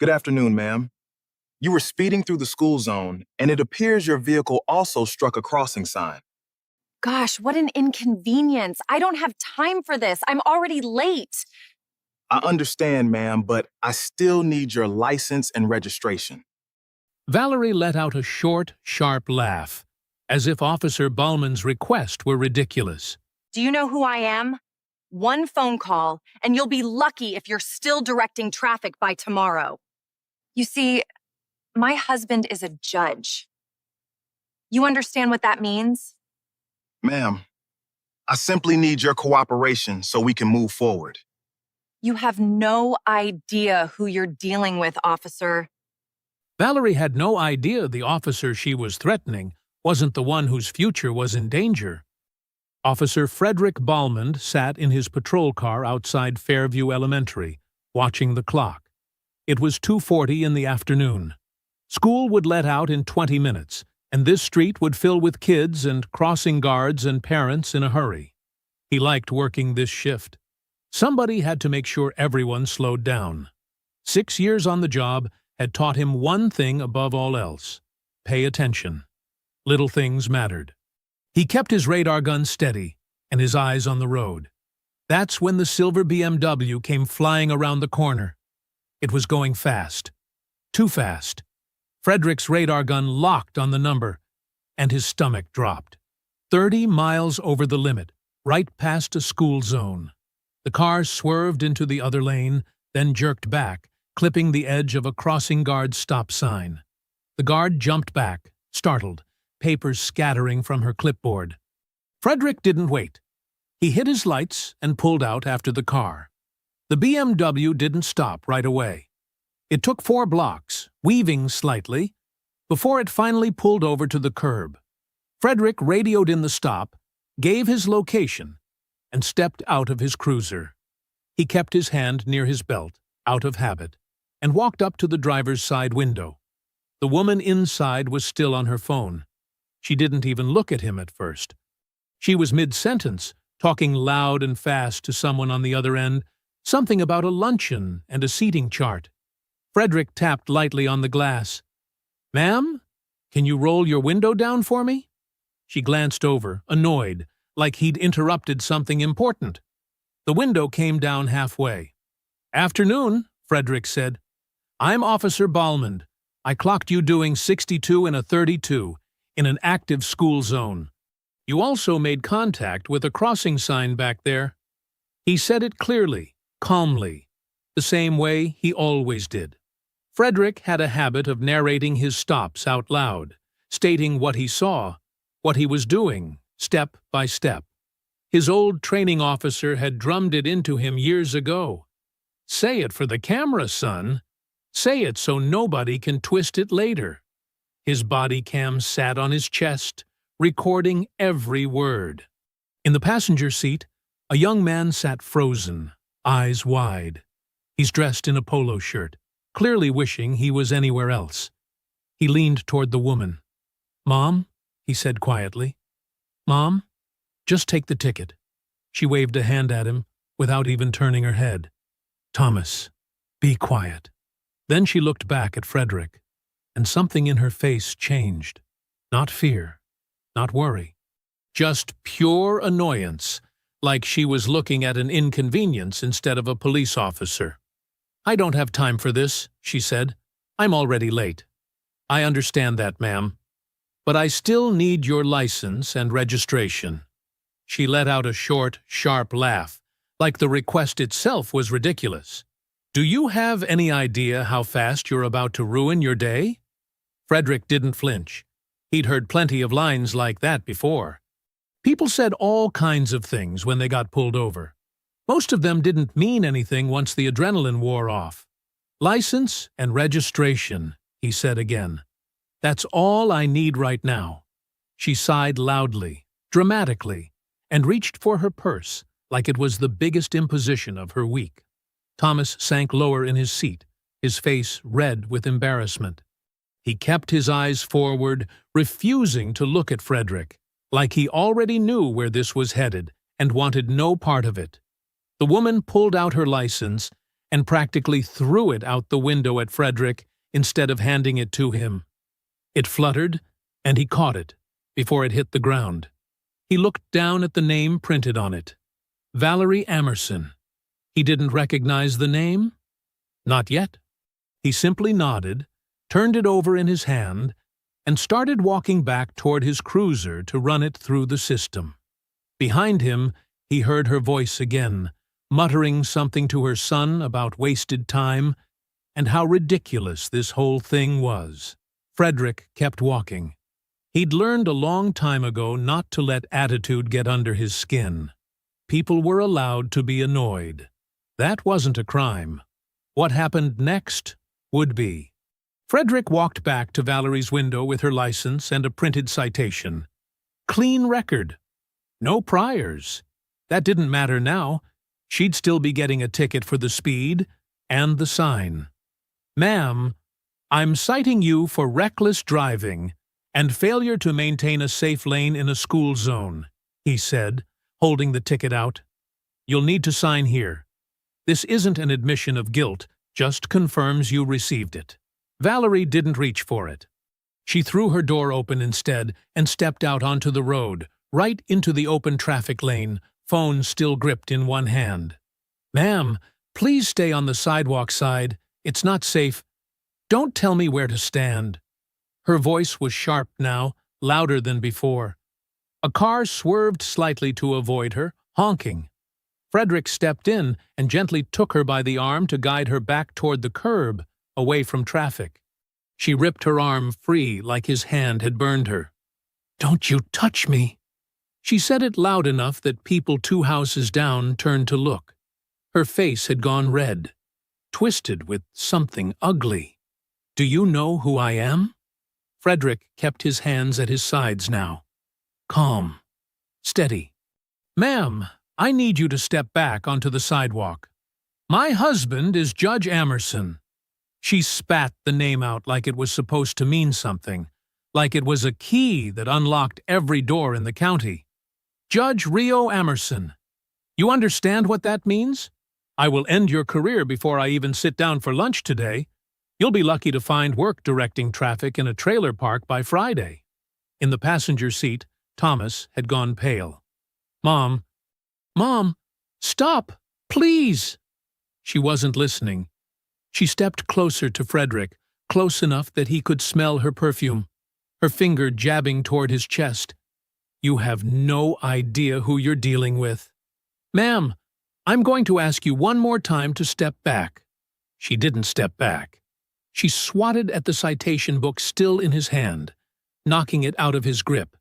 Good afternoon, ma'am. You were speeding through the school zone, and it appears your vehicle also struck a crossing sign. Gosh, what an inconvenience. I don't have time for this. I'm already late. I understand, ma'am, but I still need your license and registration. Valerie let out a short, sharp laugh, as if Officer Ballman's request were ridiculous. Do you know who I am? One phone call, and you'll be lucky if you're still directing traffic by tomorrow. You see, my husband is a judge. You understand what that means? Ma'am, I simply need your cooperation so we can move forward. You have no idea who you're dealing with, officer. Valerie had no idea the officer she was threatening wasn't the one whose future was in danger. Officer Frederick Ballman sat in his patrol car outside Fairview Elementary, watching the clock. It was 2:40 in the afternoon. School would let out in 20 minutes, and this street would fill with kids and crossing guards and parents in a hurry. He liked working this shift. Somebody had to make sure everyone slowed down. 6 years on the job had taught him one thing above all else: pay attention. Little things mattered. He kept his radar gun steady and his eyes on the road. That's when the silver BMW came flying around the corner. It was going fast. Too fast. Frederick's radar gun locked on the number, and his stomach dropped. 30 miles over the limit, right past a school zone. The car swerved into the other lane, then jerked back, clipping the edge of a crossing guard's stop sign. The guard jumped back, startled, papers scattering from her clipboard. Frederick didn't wait. He hit his lights and pulled out after the car. The BMW didn't stop right away. It took 4 blocks, weaving slightly, before it finally pulled over to the curb. Frederick radioed in the stop, gave his location, and stepped out of his cruiser. He kept his hand near his belt, out of habit, and walked up to the driver's side window. The woman inside was still on her phone. She didn't even look at him at first. She was mid-sentence, talking loud and fast to someone on the other end, something about a luncheon and a seating chart. Frederick tapped lightly on the glass. "Ma'am, can you roll your window down for me?" She glanced over, annoyed, like he'd interrupted something important. The window came down halfway. "Afternoon," Frederick said. "I'm Officer Ballman. I clocked you doing 62 and a 32 in an active school zone. You also made contact with a crossing sign back there." He said it clearly, calmly, the same way he always did. Frederick had a habit of narrating his stops out loud, stating what he saw, what he was doing, step by step. His old training officer had drummed it into him years ago. "Say it for the camera, son. Say it so nobody can twist it later." His body cam sat on his chest, recording every word. In the passenger seat, a young man sat frozen, eyes wide. He's dressed in a polo shirt, clearly wishing he was anywhere else. He leaned toward the woman. "Mom," he said quietly. "Mom, just take the ticket." She waved a hand at him without even turning her head. "Thomas, be quiet." Then she looked back at Frederick, and something in her face changed. Not fear, not worry. Just pure annoyance, like she was looking at an inconvenience instead of a police officer. "I don't have time for this," she said. "I'm already late." "I understand that, ma'am. But I still need your license and registration." She let out a short, sharp laugh, like the request itself was ridiculous. "Do you have any idea how fast you're about to ruin your day?" Frederick didn't flinch. He'd heard plenty of lines like that before. People said all kinds of things when they got pulled over. Most of them didn't mean anything once the adrenaline wore off. "License and registration," he said again. "That's all I need right now." She sighed loudly, dramatically, and reached for her purse like it was the biggest imposition of her week. Thomas sank lower in his seat, his face red with embarrassment. He kept his eyes forward, refusing to look at Frederick, like he already knew where this was headed and wanted no part of it. The woman pulled out her license and practically threw it out the window at Frederick instead of handing it to him. It fluttered, and he caught it before it hit the ground. He looked down at the name printed on it. Valerie Amerson. He didn't recognize the name? Not yet. He simply nodded, turned it over in his hand, and started walking back toward his cruiser to run it through the system. Behind him, he heard her voice again, muttering something to her son about wasted time and how ridiculous this whole thing was. Frederick kept walking. He'd learned a long time ago not to let attitude get under his skin. People were allowed to be annoyed. That wasn't a crime. What happened next would be. Frederick walked back to Valerie's window with her license and a printed citation. Clean record. No priors. That didn't matter now. She'd still be getting a ticket for the speed and the sign. Ma'am, I'm citing you for reckless driving and failure to maintain a safe lane in a school zone, he said, holding the ticket out. You'll need to sign here. This isn't an admission of guilt, just confirms you received it. Valerie didn't reach for it. She threw her door open instead and stepped out onto the road, right into the open traffic lane, phone still gripped in one hand. Ma'am, please stay on the sidewalk side. It's not safe. Don't tell me where to stand. Her voice was sharp now, louder than before. A car swerved slightly to avoid her, honking. Frederick stepped in and gently took her by the arm to guide her back toward the curb, away from traffic. She ripped her arm free like his hand had burned her. Don't you touch me. She said it loud enough that people 2 houses down turned to look. Her face had gone red, twisted with something ugly. Do you know who I am? Frederick kept his hands at his sides now. Calm. Steady. Ma'am, I need you to step back onto the sidewalk. My husband is Judge Amerson. She spat the name out like it was supposed to mean something, like it was a key that unlocked every door in the county. Judge Rio Amerson. You understand what that means? I will end your career before I even sit down for lunch today. You'll be lucky to find work directing traffic in a trailer park by Friday. In the passenger seat, Thomas had gone pale. Mom, stop, please. She wasn't listening. She stepped closer to Frederick, close enough that he could smell her perfume, her finger jabbing toward his chest. You have no idea who you're dealing with. Ma'am, I'm going to ask you one more time to step back. She didn't step back. She swatted at the citation book still in his hand, knocking it out of his grip.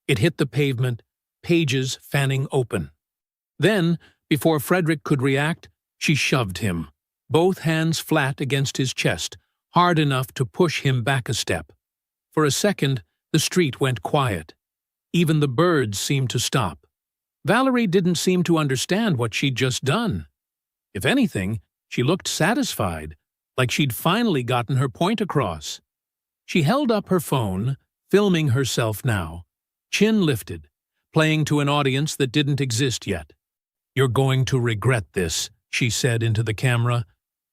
It hit the pavement, pages fanning open. Then, before Frederick could react, she shoved him, both hands flat against his chest, hard enough to push him back a step. For a second, the street went quiet. Even the birds seemed to stop. Valerie didn't seem to understand what she'd just done. If anything, she looked satisfied, like she'd finally gotten her point across. She held up her phone, filming herself now, chin lifted, playing to an audience that didn't exist yet. You're going to regret this, she said into the camera,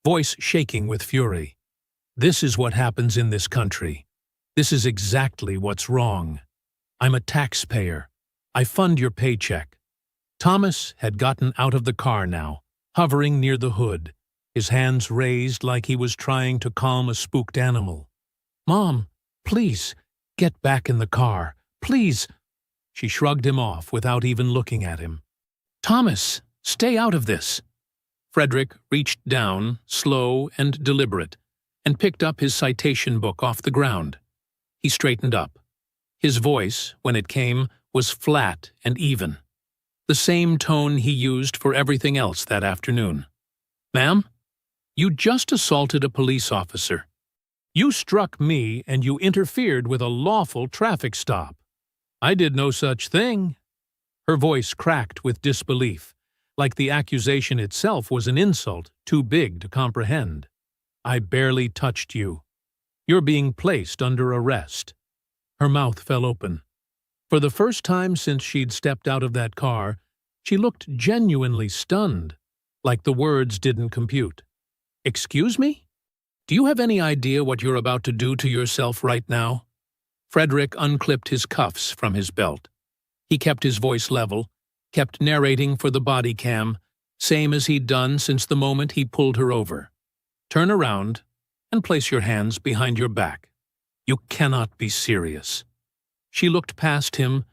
voice shaking with fury. This is what happens in this country. This is exactly what's wrong. I'm a taxpayer. I fund your paycheck. Thomas had gotten out of the car now, hovering near the hood, his hands raised like he was trying to calm a spooked animal. Mom, please, get back in the car. Please. She shrugged him off without even looking at him. Thomas, stay out of this. Frederick reached down, slow and deliberate, and picked up his citation book off the ground. He straightened up. His voice, when it came, was flat and even. The same tone he used for everything else that afternoon. Ma'am, you just assaulted a police officer. You struck me and you interfered with a lawful traffic stop. I did no such thing. Her voice cracked with disbelief, like the accusation itself was an insult too big to comprehend. I barely touched you. You're being placed under arrest. Her mouth fell open. For the first time since she'd stepped out of that car, she looked genuinely stunned, like the words didn't compute. Excuse me? Do you have any idea what you're about to do to yourself right now? Frederick unclipped his cuffs from his belt. He kept his voice level, kept narrating for the body cam, same as he'd done since the moment he pulled her over. Turn around and place your hands behind your back. You cannot be serious. She looked past him,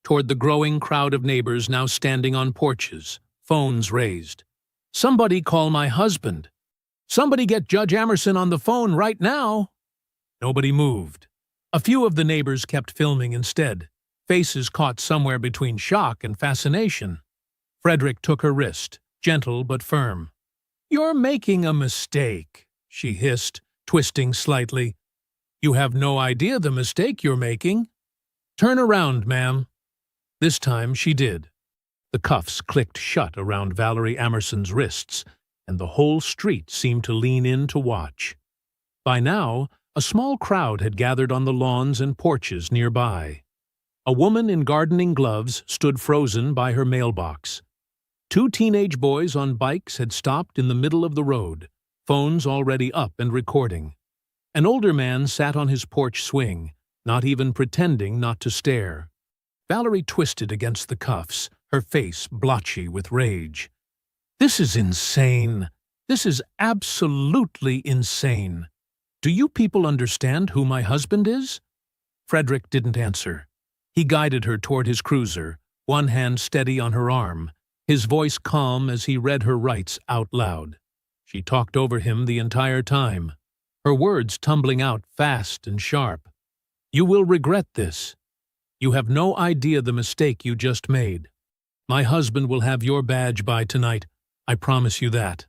toward the growing crowd of neighbors now standing on porches, phones raised. Somebody call my husband. Somebody get Judge Emerson on the phone right now. Nobody moved. A few of the neighbors kept filming instead, faces caught somewhere between shock and fascination. Frederick took her wrist, gentle but firm. You're making a mistake, she hissed, twisting slightly. You have no idea the mistake you're making. Turn around, ma'am. This time she did. The cuffs clicked shut around Valerie Emerson's wrists, and the whole street seemed to lean in to watch. By now, a small crowd had gathered on the lawns and porches nearby. A woman in gardening gloves stood frozen by her mailbox. Two teenage boys on bikes had stopped in the middle of the road, phones already up and recording. An older man sat on his porch swing, not even pretending not to stare. Valerie twisted against the cuffs, her face blotchy with rage. This is insane. This is absolutely insane. Do you people understand who my husband is? Frederick didn't answer. He guided her toward his cruiser, one hand steady on her arm, his voice calm as he read her rights out loud. She talked over him the entire time, her words tumbling out fast and sharp. You will regret this. You have no idea the mistake you just made. My husband will have your badge by tonight. I promise you that.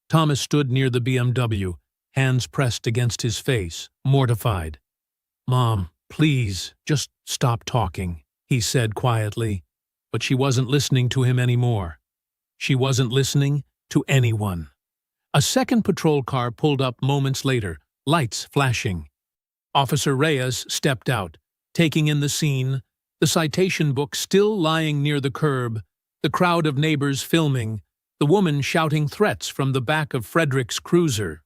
Thomas stood near the BMW, hands pressed against his face, mortified. Mom, please, just stop talking, he said quietly. But she wasn't listening to him anymore. She wasn't listening to anyone. A second patrol car pulled up moments later, lights flashing. Officer Reyes stepped out, taking in the scene, the citation book still lying near the curb, the crowd of neighbors filming, the woman shouting threats from the back of Frederick's cruiser.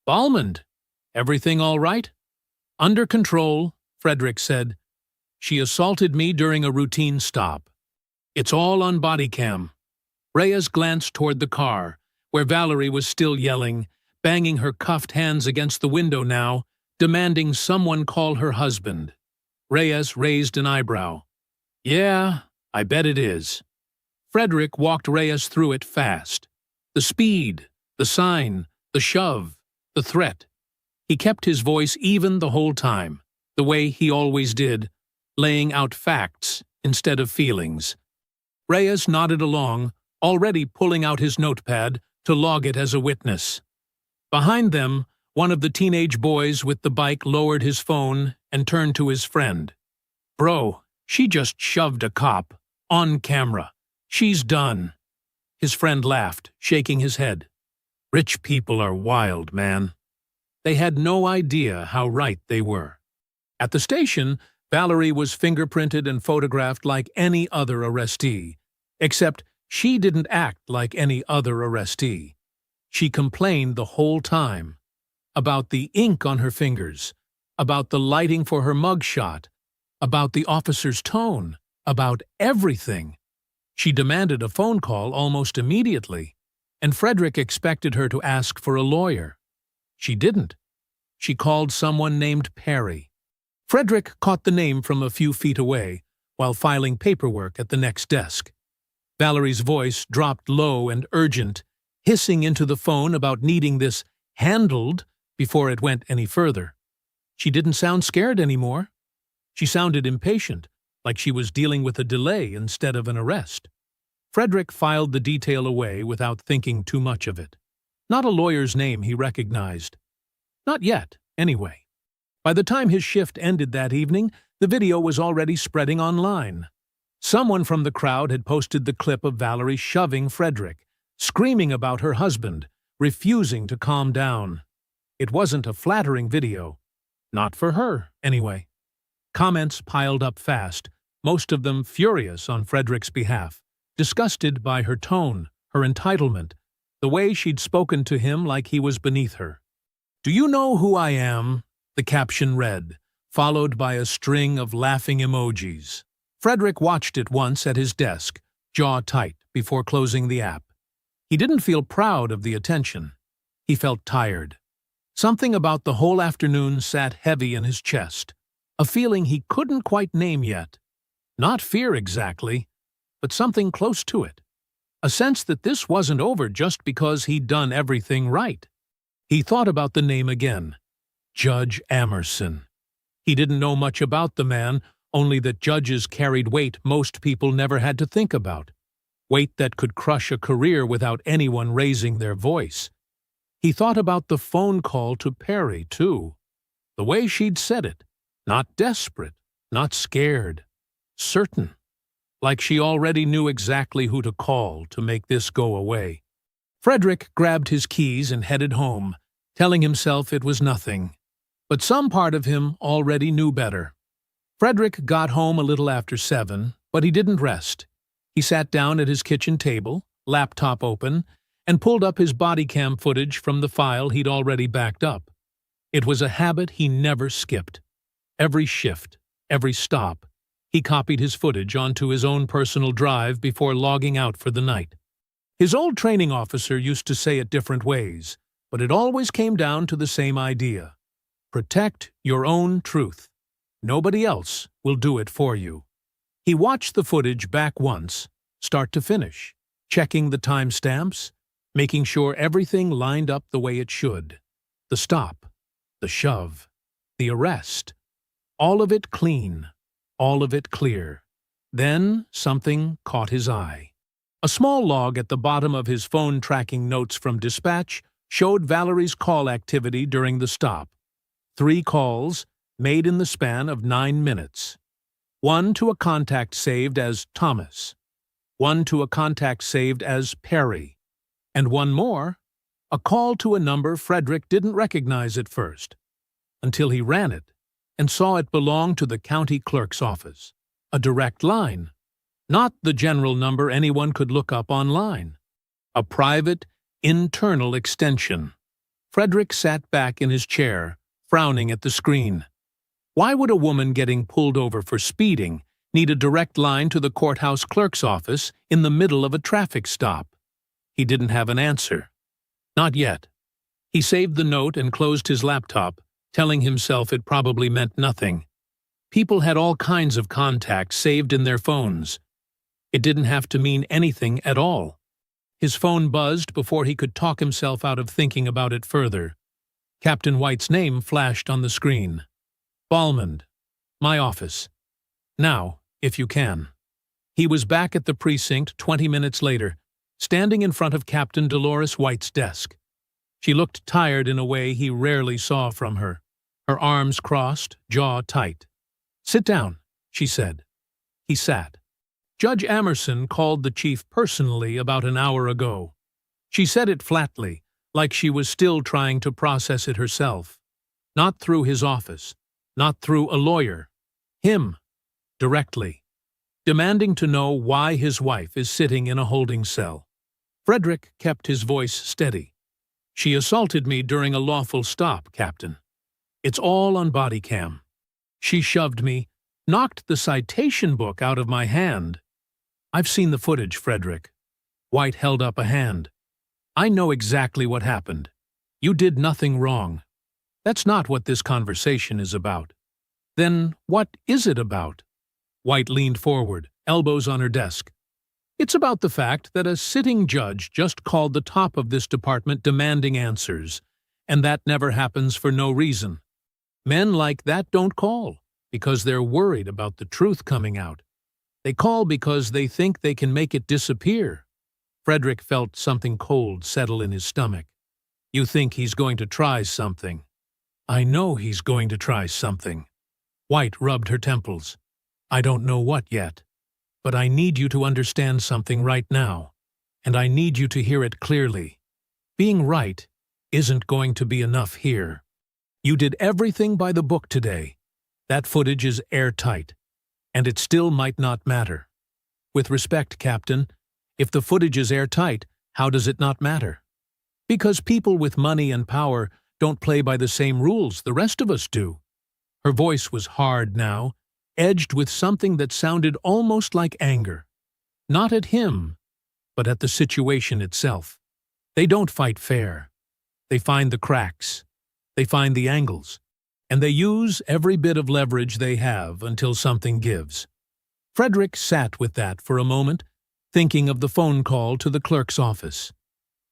Balmond, everything all right? Under control, Frederick said. She assaulted me during a routine stop. It's all on body cam. Reyes glanced toward the car, where Valerie was still yelling, banging her cuffed hands against the window now, demanding someone call her husband. Reyes raised an eyebrow. Yeah, I bet it is. Frederick walked Reyes through it fast. The speed, the sign, the shove, the threat. He kept his voice even the whole time, the way he always did, laying out facts instead of feelings. Reyes nodded along, already pulling out his notepad to log it as a witness. Behind them, one of the teenage boys with the bike lowered his phone and turned to his friend. Bro, she just shoved a cop. On camera. She's done. His friend laughed, shaking his head. Rich people are wild, man. They had no idea how right they were. At the station, Valerie was fingerprinted and photographed like any other arrestee, except she didn't act like any other arrestee. She complained the whole time about the ink on her fingers, about the lighting for her mugshot, about the officer's tone, about everything. She demanded a phone call almost immediately, and Frederick expected her to ask for a lawyer. She didn't. She called someone named Perry. Frederick caught the name from a few feet away while filing paperwork at the next desk. Valerie's voice dropped low and urgent, hissing into the phone about needing this handled before it went any further. She didn't sound scared anymore. She sounded impatient, like she was dealing with a delay instead of an arrest. Frederick filed the detail away without thinking too much of it. Not a lawyer's name he recognized. Not yet, anyway. By the time his shift ended that evening, the video was already spreading online. Someone from the crowd had posted the clip of Valerie shoving Frederick, screaming about her husband, refusing to calm down. It wasn't a flattering video. Not for her, anyway. Comments piled up fast, most of them furious on Frederick's behalf, disgusted by her tone, her entitlement, the way she'd spoken to him like he was beneath her. "Do you know who I am?" the caption read, followed by a string of laughing emojis. Frederick watched it once at his desk, jaw tight, before closing the app. He didn't feel proud of the attention. He felt tired. Something about the whole afternoon sat heavy in his chest, a feeling he couldn't quite name yet. Not fear exactly, but something close to it. A sense that this wasn't over just because he'd done everything right. He thought about the name again. Judge Amerson. He didn't know much about the man, only that judges carried weight most people never had to think about. Weight that could crush a career without anyone raising their voice. He thought about the phone call to Perry, too. The way she'd said it. Not desperate, not scared. Certain. Like she already knew exactly who to call to make this go away. Frederick grabbed his keys and headed home, telling himself it was nothing. But some part of him already knew better. Frederick got home a little after 7, but he didn't rest. He sat down at his kitchen table, laptop open, and pulled up his body cam footage from the file he'd already backed up. It was a habit he never skipped. Every shift, every stop, he copied his footage onto his own personal drive before logging out for the night. His old training officer used to say it different ways, but it always came down to the same idea. Protect your own truth. Nobody else will do it for you. He watched the footage back once, start to finish, checking the timestamps, making sure everything lined up the way it should. The stop, the shove, the arrest. All of it clean, all of it clear. Then something caught his eye. A small log at the bottom of his phone tracking notes from dispatch showed Valerie's call activity during the stop. 3 calls, made in the span of 9 minutes. 1 to a contact saved as Thomas. 1 to a contact saved as Perry. And 1 more, a call to a number Frederick didn't recognize at first, until he ran it and saw it belong to the county clerk's office. A direct line, not the general number anyone could look up online. A private, internal extension. Frederick sat back in his chair, frowning at the screen. Why would a woman getting pulled over for speeding need a direct line to the courthouse clerk's office in the middle of a traffic stop? He didn't have an answer. Not yet. He saved the note and closed his laptop, telling himself it probably meant nothing. People had all kinds of contacts saved in their phones. It didn't have to mean anything at all. His phone buzzed before he could talk himself out of thinking about it further. Captain White's name flashed on the screen. Balmond. My office. Now, if you can. He was back at the precinct 20 minutes later, standing in front of Captain Dolores White's desk. She looked tired in a way he rarely saw from her. Her arms crossed, jaw tight. "Sit down," she said. He sat. Judge Amerson called the chief personally about an hour ago. She said it flatly, like she was still trying to process it herself. Not through his office, not through a lawyer. Him, directly. Demanding to know why his wife is sitting in a holding cell. Frederick kept his voice steady. "She assaulted me during a lawful stop, Captain. It's all on body cam. She shoved me, knocked the citation book out of my hand." "I've seen the footage, Frederick." White held up a hand. "I know exactly what happened. You did nothing wrong. That's not what this conversation is about." "Then what is it about?" White leaned forward, elbows on her desk. "It's about the fact that a sitting judge just called the top of this department demanding answers, and that never happens for no reason. Men like that don't call, because they're worried about the truth coming out. They call because they think they can make it disappear." Frederick felt something cold settle in his stomach. "You think he's going to try something?" "I know he's going to try something." White rubbed her temples. "I don't know what yet. But I need you to understand something right now, and I need you to hear it clearly. Being right isn't going to be enough here. You did everything by the book today. That footage is airtight, and it still might not matter. With respect, Captain, if the footage is airtight, how does it not matter? Because people with money and power don't play by the same rules the rest of us do. Her voice was hard now, edged with something that sounded almost like anger. Not at him, but at the situation itself. They don't fight fair. They find the cracks. They find the angles. And they use every bit of leverage they have until something gives. Frederick sat with that for a moment, thinking of the phone call to the clerk's office.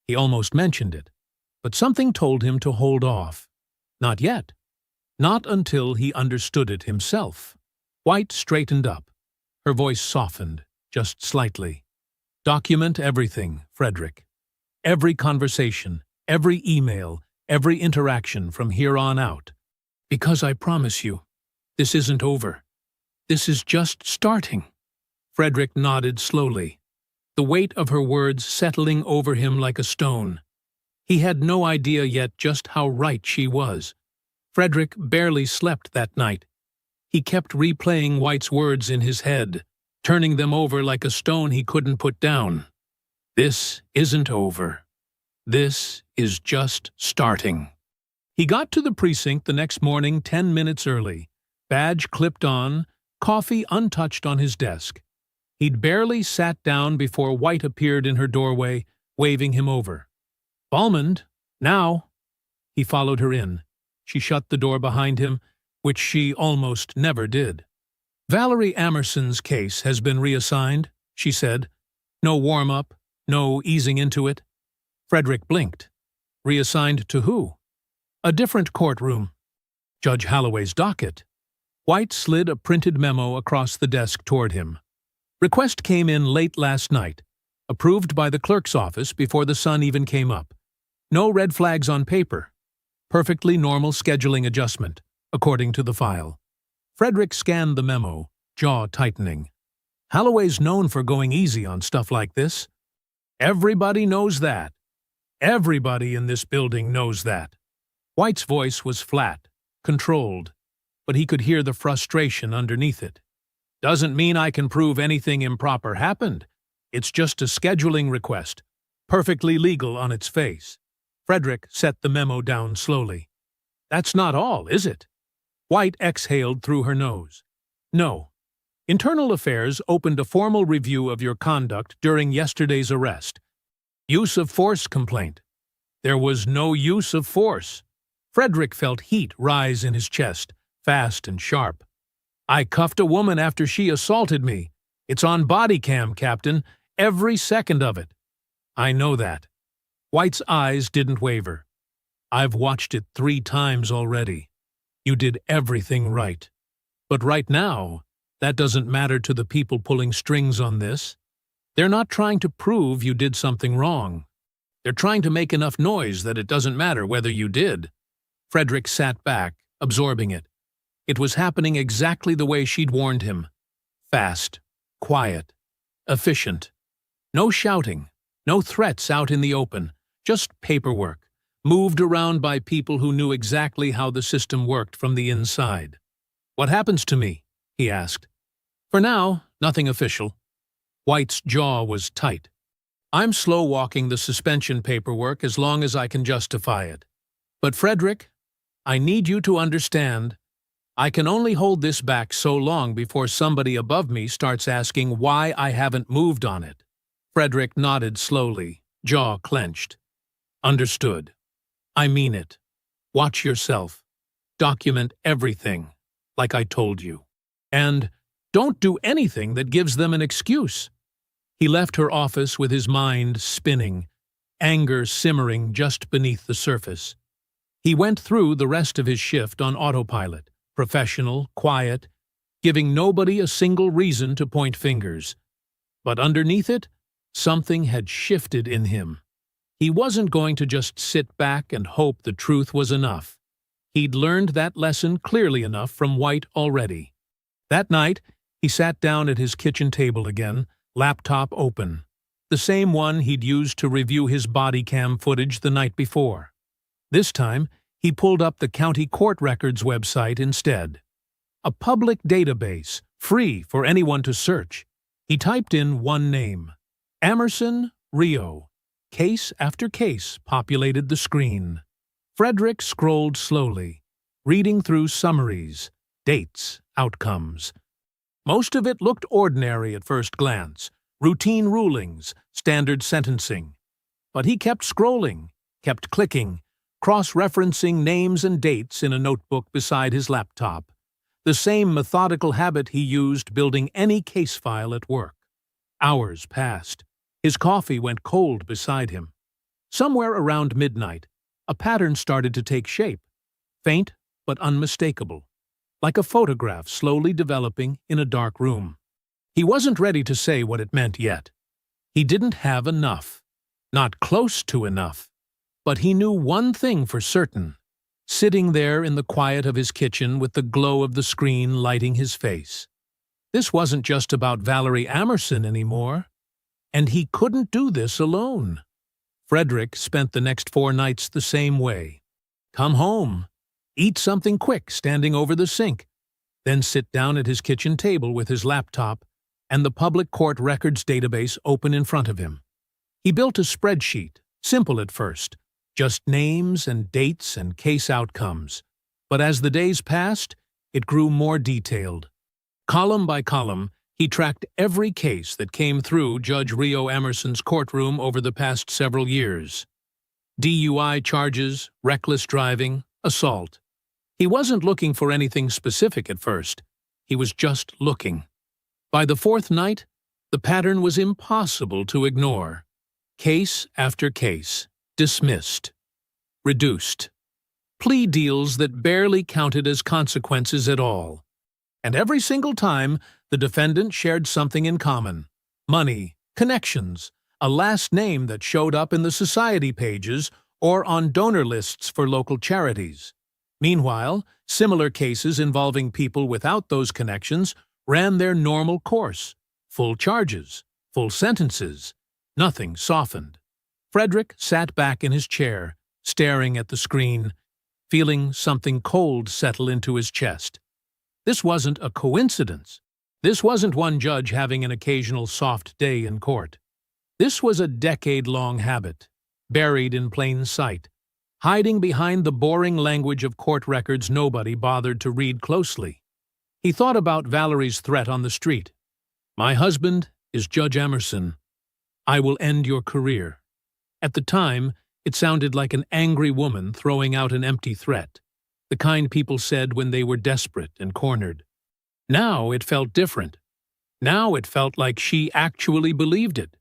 He almost mentioned it, but something told him to hold off. Not yet. Not until he understood it himself. White straightened up. Her voice softened, just slightly. Document everything, Frederick. Every conversation, every email, every interaction from here on out. Because I promise you, this isn't over. This is just starting. Frederick nodded slowly, the weight of her words settling over him like a stone. He had no idea yet just how right she was. Frederick barely slept that night. He kept replaying White's words in his head, turning them over like a stone he couldn't put down. This isn't over. This is just starting. He got to the precinct the next morning 10 minutes early, badge clipped on, coffee untouched on his desk. He'd barely sat down before White appeared in her doorway, waving him over. "Balmond, now." He followed her in. She shut the door behind him, which she almost never did. "Valerie Amerson's case has been reassigned," she said. No warm-up, no easing into it. Frederick blinked. Reassigned to who? A different courtroom. Judge Holloway's docket. White slid a printed memo across the desk toward him. Request came in late last night, approved by the clerk's office before the sun even came up. No red flags on paper. Perfectly normal scheduling adjustment, according to the file. Frederick scanned the memo, jaw tightening. Holloway's known for going easy on stuff like this. Everybody knows that. Everybody in this building knows that. White's voice was flat, controlled, but he could hear the frustration underneath it. Doesn't mean I can prove anything improper happened. It's just a scheduling request, perfectly legal on its face. Frederick set the memo down slowly. That's not all, is it? White exhaled through her nose. No. Internal Affairs opened a formal review of your conduct during yesterday's arrest. Use of force complaint. There was no use of force. Frederick felt heat rise in his chest, fast and sharp. I cuffed a woman after she assaulted me. It's on body cam, Captain. Every second of it. I know that. White's eyes didn't waver. I've watched it 3 times already. You did everything right. But right now, that doesn't matter to the people pulling strings on this. They're not trying to prove you did something wrong. They're trying to make enough noise that it doesn't matter whether you did. Frederick sat back, absorbing it. It was happening exactly the way she'd warned him. Fast, quiet, efficient. No shouting, no threats out in the open, just paperwork, moved around by people who knew exactly how the system worked from the inside. What happens to me? He asked. For now, nothing official. White's jaw was tight. I'm slow-walking the suspension paperwork as long as I can justify it. But Frederick, I need you to understand, I can only hold this back so long before somebody above me starts asking why I haven't moved on it. Frederick nodded slowly, jaw clenched. Understood. I mean it. Watch yourself. Document everything, like I told you. And don't do anything that gives them an excuse. He left her office with his mind spinning, anger simmering just beneath the surface. He went through the rest of his shift on autopilot, professional, quiet, giving nobody a single reason to point fingers. But underneath it, something had shifted in him. He wasn't going to just sit back and hope the truth was enough. He'd learned that lesson clearly enough from White already. That night, he sat down at his kitchen table again, laptop open, the same one he'd used to review his body cam footage the night before. This time, he pulled up the county court records website instead. A public database, free for anyone to search. He typed in one name, Amerson Rio. Case after case populated the screen. Frederick scrolled slowly, reading through summaries, dates, outcomes. Most of it looked ordinary at first glance, routine rulings, standard sentencing. But he kept scrolling, kept clicking, cross-referencing names and dates in a notebook beside his laptop, the same methodical habit he used building any case file at work. Hours passed. His coffee went cold beside him. Somewhere around midnight, a pattern started to take shape, faint but unmistakable, like a photograph slowly developing in a dark room. He wasn't ready to say what it meant yet. He didn't have enough, not close to enough. But he knew one thing for certain, sitting there in the quiet of his kitchen with the glow of the screen lighting his face. This wasn't just about Valerie Amerson anymore, and he couldn't do this alone. Frederick spent the next 4 nights the same way. Come home, eat something quick standing over the sink, then sit down at his kitchen table with his laptop and the public court records database open in front of him. He built a spreadsheet, simple at first, just names and dates and case outcomes. But as the days passed, it grew more detailed. Column by column, he tracked every case that came through Judge Rio Emerson's courtroom over the past several years. DUI charges, reckless driving, assault. He wasn't looking for anything specific at first. He was just looking. By the 4th night, the pattern was impossible to ignore. Case after case. Dismissed. Reduced. Plea deals that barely counted as consequences at all. And every single time, the defendant shared something in common. Money, connections, a last name that showed up in the society pages or on donor lists for local charities. Meanwhile, similar cases involving people without those connections ran their normal course. Full charges, full sentences. Nothing softened. Frederick sat back in his chair, staring at the screen, feeling something cold settle into his chest. This wasn't a coincidence. This wasn't one judge having an occasional soft day in court. This was a decade-long habit, buried in plain sight, hiding behind the boring language of court records nobody bothered to read closely. He thought about Valerie's threat on the street. "My husband is Judge Emerson. I will end your career." At the time, it sounded like an angry woman throwing out an empty threat, the kind people said when they were desperate and cornered. Now it felt different. Now it felt like she actually believed it,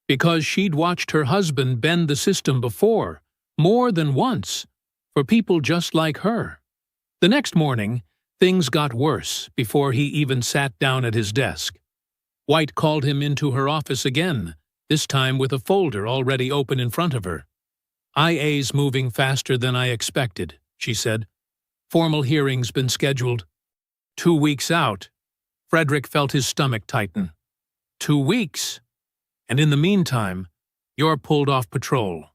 because she'd watched her husband bend the system before, more than once, for people just like her. The next morning, things got worse before he even sat down at his desk. White called him into her office again, this time with a folder already open in front of her. "IA's moving faster than I expected," she said. "Formal hearing's been scheduled." 2 weeks out. Frederick felt his stomach tighten. 2 weeks? And in the meantime, you're pulled off patrol.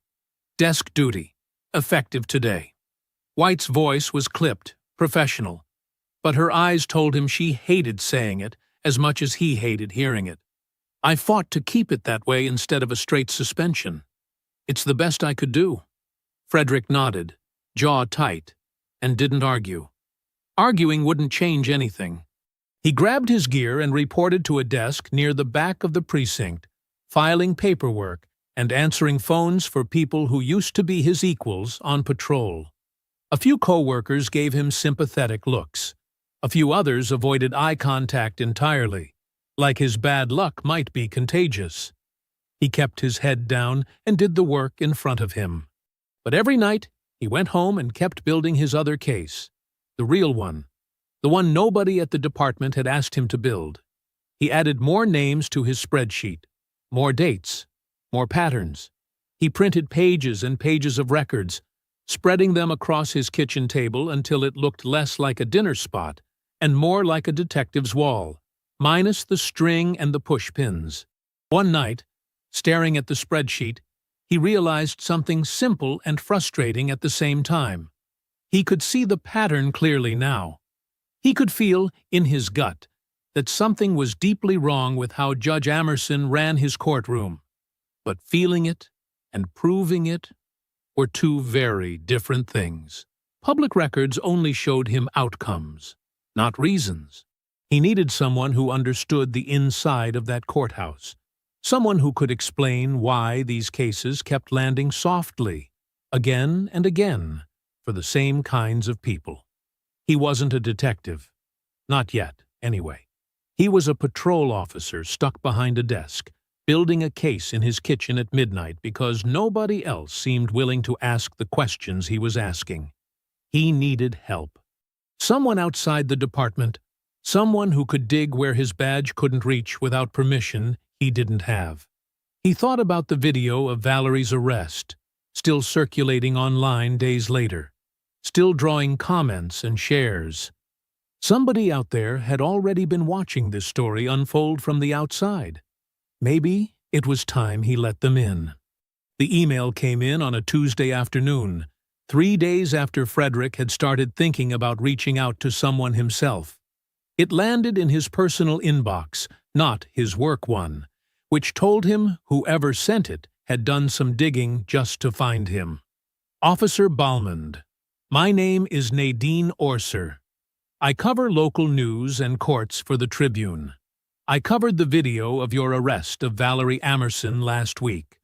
Desk duty. Effective today. White's voice was clipped, professional, but her eyes told him she hated saying it as much as he hated hearing it. "I fought to keep it that way instead of a straight suspension. It's the best I could do." Frederick nodded, jaw tight, and didn't argue. Arguing wouldn't change anything. He grabbed his gear and reported to a desk near the back of the precinct, filing paperwork and answering phones for people who used to be his equals on patrol. A few co-workers gave him sympathetic looks. A few others avoided eye contact entirely, like his bad luck might be contagious. He kept his head down and did the work in front of him. But every night, he went home and kept building his other case, the real one, the one nobody at the department had asked him to build. He added more names to his spreadsheet, more dates, more patterns. He printed pages and pages of records, spreading them across his kitchen table until it looked less like a dinner spot and more like a detective's wall, minus the string and the push pins. One night, staring at the spreadsheet, he realized something simple and frustrating at the same time. He could see the pattern clearly now. He could feel, in his gut, that something was deeply wrong with how Judge Emerson ran his courtroom. But feeling it and proving it were two very different things. Public records only showed him outcomes, not reasons. He needed someone who understood the inside of that courthouse, someone who could explain why these cases kept landing softly, again and again, for the same kinds of people. He wasn't a detective. Not yet, anyway. He was a patrol officer stuck behind a desk, building a case in his kitchen at midnight because nobody else seemed willing to ask the questions he was asking. He needed help. Someone outside the department, someone who could dig where his badge couldn't reach without permission he didn't have. He thought about the video of Valerie's arrest, still circulating online days later, still drawing comments and shares. Somebody out there had already been watching this story unfold from the outside. Maybe it was time he let them in. The email came in on a Tuesday afternoon, 3 days after Frederick had started thinking about reaching out to someone himself. It landed in his personal inbox, not his work one, which told him whoever sent it had done some digging just to find him. Officer Balmond, my name is Nadine Orser. I cover local news and courts for the Tribune. I covered the video of your arrest of Valerie Amerson last week.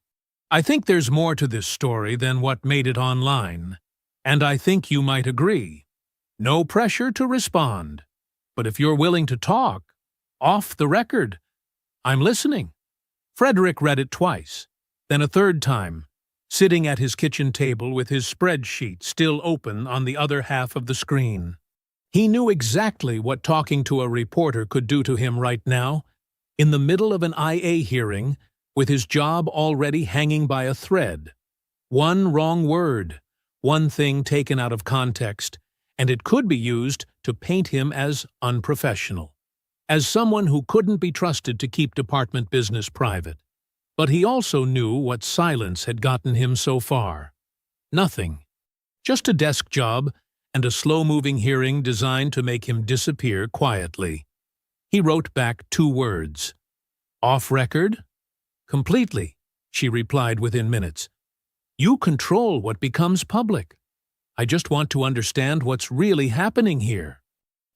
I think there's more to this story than what made it online, and I think you might agree. No pressure to respond, but if you're willing to talk, off the record, I'm listening. Frederick read it twice, then a third time, sitting at his kitchen table with his spreadsheet still open on the other half of the screen. He knew exactly what talking to a reporter could do to him right now, in the middle of an IA hearing, with his job already hanging by a thread. One wrong word, one thing taken out of context, and it could be used to paint him as unprofessional, as someone who couldn't be trusted to keep department business private. But he also knew what silence had gotten him so far. Nothing. Just a desk job and a slow-moving hearing designed to make him disappear quietly. He wrote back 2 words. Off record? Completely, she replied within minutes. You control what becomes public. I just want to understand what's really happening here.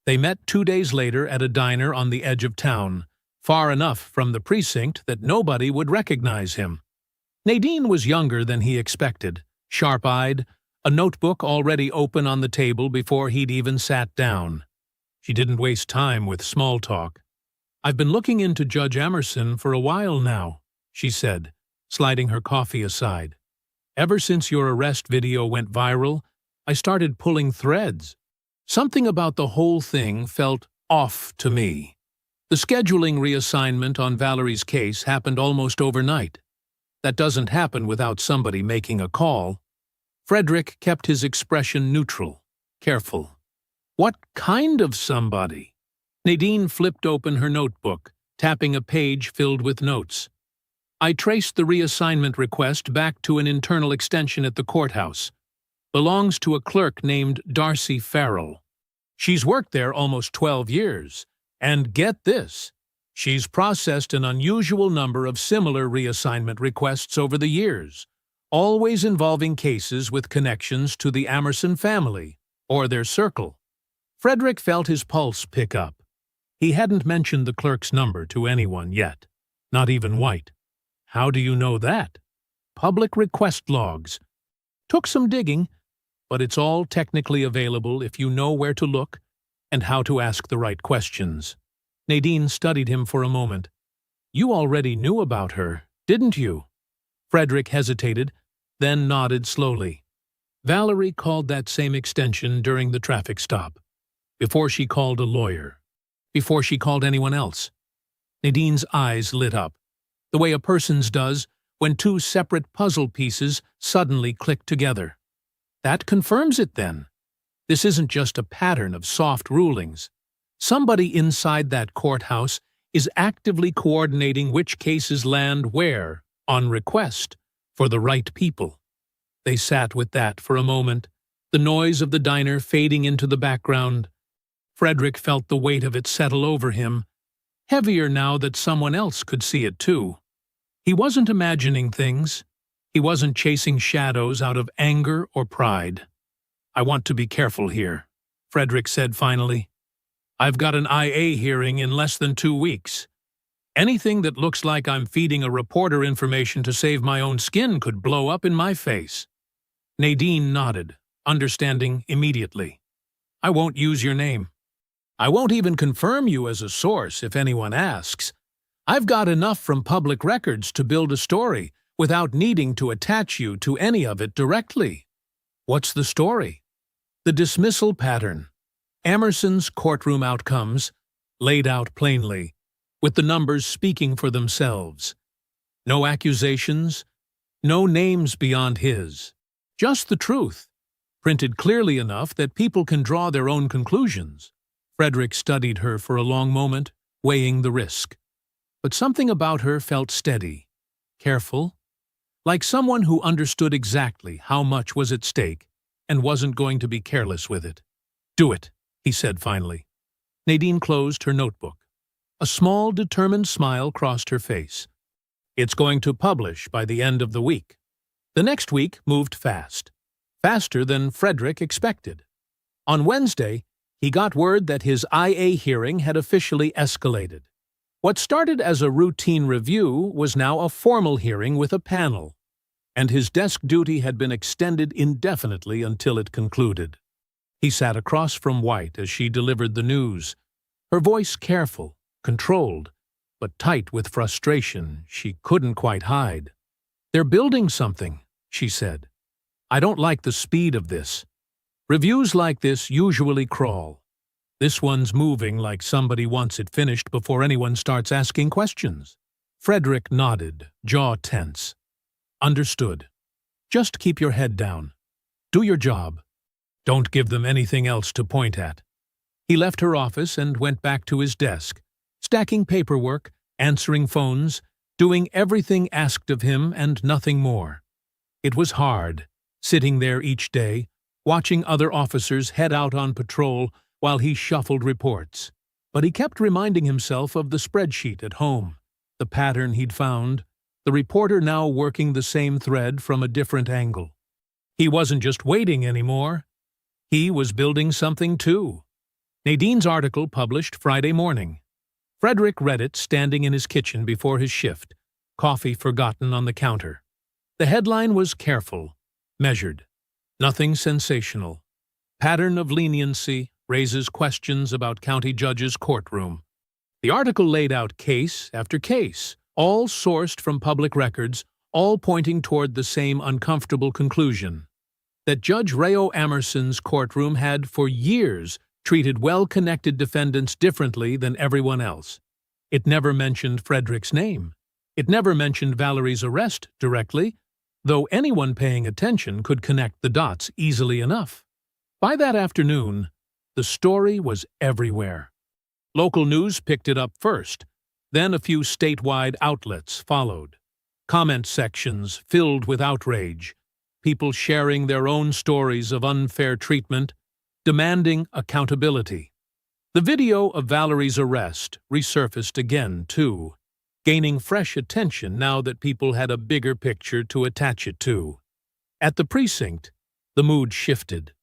They met 2 days later at a diner on the edge of town, far enough from the precinct that nobody would recognize him. Nadine was younger than he expected, sharp-eyed, a notebook already open on the table before he'd even sat down. She didn't waste time with small talk. I've been looking into Judge Emerson for a while now, she said, sliding her coffee aside. Ever since your arrest video went viral, I started pulling threads. Something about the whole thing felt off to me. The scheduling reassignment on Valerie's case happened almost overnight. That doesn't happen without somebody making a call. Frederick kept his expression neutral, careful. What kind of somebody? Nadine flipped open her notebook, tapping a page filled with notes. I traced the reassignment request back to an internal extension at the courthouse. Belongs to a clerk named Darcy Farrell. She's worked there almost 12 years. And get this, she's processed an unusual number of similar reassignment requests over the years, always involving cases with connections to the Amerson family or their circle. Frederick felt his pulse pick up. He hadn't mentioned the clerk's number to anyone yet, not even White. How do you know that? Public request logs. Took some digging, but it's all technically available if you know where to look and how to ask the right questions. Nadine studied him for a moment. You already knew about her, didn't you? Frederick hesitated, then nodded slowly. Valerie called that same extension during the traffic stop, before she called a lawyer, before she called anyone else. Nadine's eyes lit up, the way a person's does when 2 separate puzzle pieces suddenly click together. That confirms it, then. This isn't just a pattern of soft rulings. Somebody inside that courthouse is actively coordinating which cases land where, on request, for the right people. They sat with that for a moment, the noise of the diner fading into the background. Frederick felt the weight of it settle over him, heavier now that someone else could see it too. He wasn't imagining things. He wasn't chasing shadows out of anger or pride. "I want to be careful here," Frederick said finally. "I've got an IA hearing in less than 2 weeks. Anything that looks like I'm feeding a reporter information to save my own skin could blow up in my face." Nadine nodded, understanding immediately. "I won't use your name. I won't even confirm you as a source if anyone asks. I've got enough from public records to build a story without needing to attach you to any of it directly." "What's the story?" "The dismissal pattern. Emerson's courtroom outcomes, laid out plainly, with the numbers speaking for themselves. No accusations, no names beyond his. Just the truth, printed clearly enough that people can draw their own conclusions." Frederick studied her for a long moment, weighing the risk. But something about her felt steady, careful, like someone who understood exactly how much was at stake and wasn't going to be careless with it. "Do it," he said finally. Nadine closed her notebook. A small, determined smile crossed her face. "It's going to publish by the end of the week." The next week moved fast, faster than Frederick expected. On Wednesday, he got word that his IA hearing had officially escalated. What started as a routine review was now a formal hearing with a panel, and his desk duty had been extended indefinitely until it concluded. He sat across from White as she delivered the news, her voice careful, controlled, but tight with frustration she couldn't quite hide. "They're building something," she said. "I don't like the speed of this. Reviews like this usually crawl. This one's moving like somebody wants it finished before anyone starts asking questions." Frederick nodded, jaw tense. "Understood. Just keep your head down. Do your job. Don't give them anything else to point at." He left her office and went back to his desk, stacking paperwork, answering phones, doing everything asked of him and nothing more. It was hard, sitting there each day, watching other officers head out on patrol while he shuffled reports. But he kept reminding himself of the spreadsheet at home, the pattern he'd found, the reporter now working the same thread from a different angle. He wasn't just waiting anymore. He was building something too. Nadine's article published Friday morning. Frederick read it standing in his kitchen before his shift, coffee forgotten on the counter. The headline was careful, measured. Nothing sensational. Pattern of leniency raises questions about county judge's courtroom. The article laid out case after case, all sourced from public records, all pointing toward the same uncomfortable conclusion: that Judge Rayo Emerson's courtroom had, for years, treated well-connected defendants differently than everyone else. It never mentioned Frederick's name. It never mentioned Valerie's arrest directly, though anyone paying attention could connect the dots easily enough. By that afternoon, the story was everywhere. Local news picked it up first, then a few statewide outlets followed. Comment sections filled with outrage, people sharing their own stories of unfair treatment, demanding accountability. The video of Valerie's arrest resurfaced again, too, gaining fresh attention now that people had a bigger picture to attach it to. At the precinct, the mood shifted.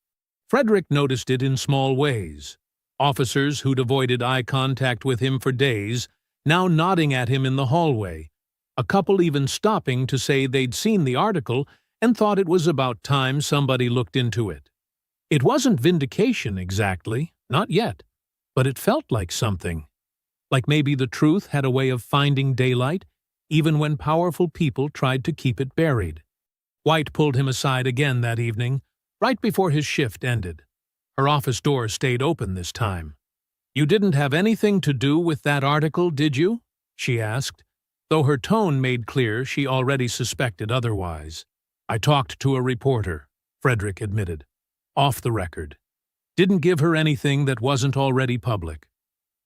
Frederick noticed it in small ways. Officers who'd avoided eye contact with him for days, now nodding at him in the hallway, a couple even stopping to say they'd seen the article and thought it was about time somebody looked into it. It wasn't vindication exactly, not yet, but it felt like something. Like maybe the truth had a way of finding daylight, even when powerful people tried to keep it buried. White pulled him aside again that evening, right before his shift ended. Her office door stayed open this time. "You didn't have anything to do with that article, did you?" she asked, though her tone made clear she already suspected otherwise. "I talked to a reporter," Frederick admitted. "Off the record. Didn't give her anything that wasn't already public."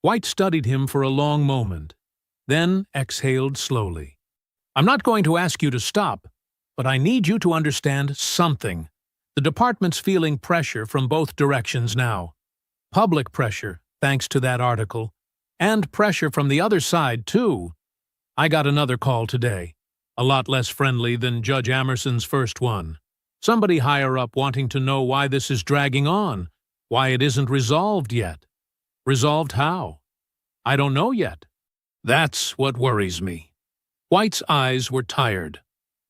White studied him for a long moment, then exhaled slowly. "I'm not going to ask you to stop, but I need you to understand something. The department's feeling pressure from both directions now. Public pressure, thanks to that article, and pressure from the other side, too. I got another call today. a lot less friendly than Judge Amerson's first one. Somebody higher up wanting to know why this is dragging on, why it isn't resolved yet. Resolved how? I don't know yet. That's what worries me. White's eyes were tired.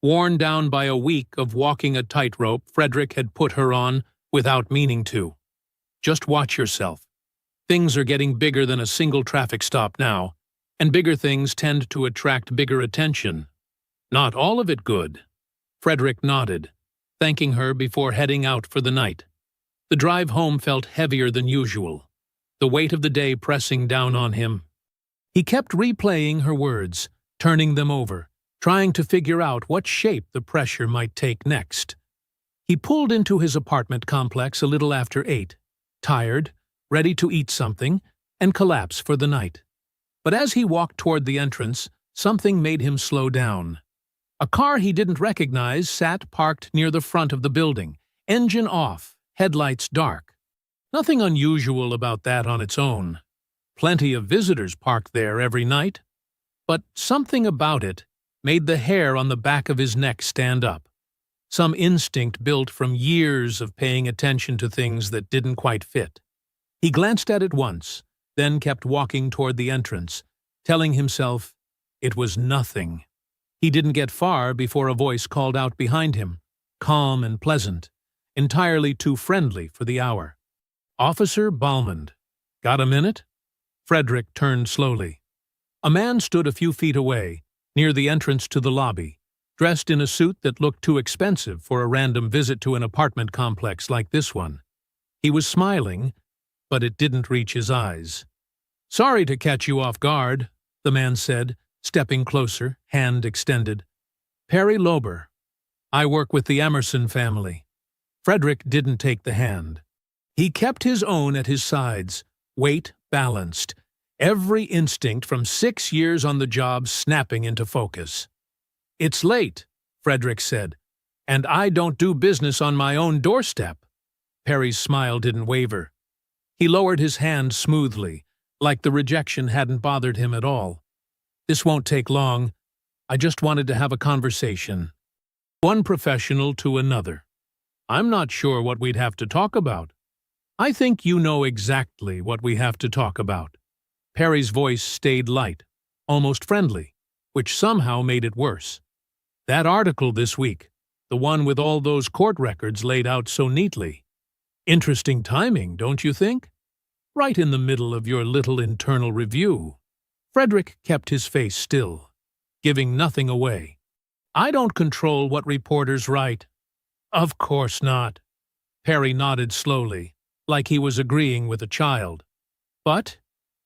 Worn down by a week of walking a tightrope Frederick had put her on without meaning to. Just watch yourself. Things are getting bigger than a single traffic stop now, and bigger things tend to attract bigger attention. Not all of it good. Frederick nodded, thanking her before heading out for the night. The drive home felt heavier than usual, the weight of the day pressing down on him. He kept replaying her words, turning them over, trying to figure out what shape the pressure might take next. He pulled into his apartment complex a little after 8, tired, ready to eat something, and collapse for the night. But as he walked toward the entrance, something made him slow down. A car he didn't recognize sat parked near the front of the building, engine off, headlights dark. Nothing unusual about that on its own. Plenty of visitors parked there every night. But something about it made the hair on the back of his neck stand up. Some instinct built from years of paying attention to things that didn't quite fit. He glanced at it once, then kept walking toward the entrance, telling himself it was nothing. He didn't get far before a voice called out behind him, calm and pleasant, entirely too friendly for the hour. "Officer Balmond. Got a minute?" Frederick turned slowly. A man stood a few feet away, near the entrance to the lobby, dressed in a suit that looked too expensive for a random visit to an apartment complex like this one. He was smiling, but it didn't reach his eyes. "Sorry to catch you off guard," the man said, stepping closer, hand extended. "Perry Lober. I work with the Emerson family." Frederick didn't take the hand. He kept his own at his sides, weight balanced, every instinct from 6 years on the job snapping into focus. "It's late," Frederick said, "and I don't do business on my own doorstep." Perry's smile didn't waver. He lowered his hand smoothly, like the rejection hadn't bothered him at all. "This won't take long. I just wanted to have a conversation." One professional to another. "I'm not sure what we'd have to talk about." "I think you know exactly what we have to talk about." Perry's voice stayed light, almost friendly, which somehow made it worse. "That article this week, the one with all those court records laid out so neatly. Interesting timing, don't you think? Right in the middle of your little internal review." Frederick kept his face still, giving nothing away. "I don't control what reporters write." "Of course not." Perry nodded slowly, like he was agreeing with a child. "But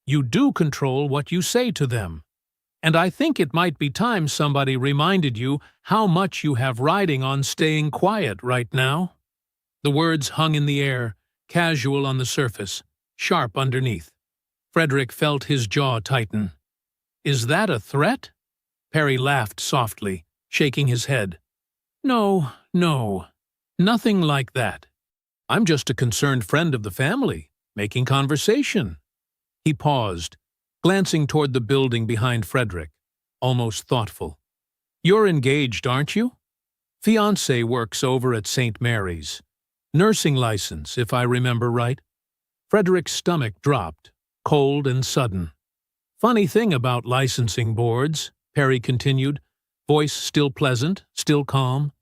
you do control what you say to them. And I think it might be time somebody reminded you how much you have riding on staying quiet right now." The words hung in the air, casual on the surface, sharp underneath. Frederick felt his jaw tighten. "Is that a threat?" Perry laughed softly, shaking his head. No, nothing like that. I'm just a concerned friend of the family, making conversation." He paused, glancing toward the building behind Frederick, almost thoughtful. "You're engaged, aren't you?" "Fiancé works over at St. Mary's. Nursing license, if I remember right." Frederick's stomach dropped, cold and sudden. "Funny thing about licensing boards," Perry continued, voice still pleasant, still calm.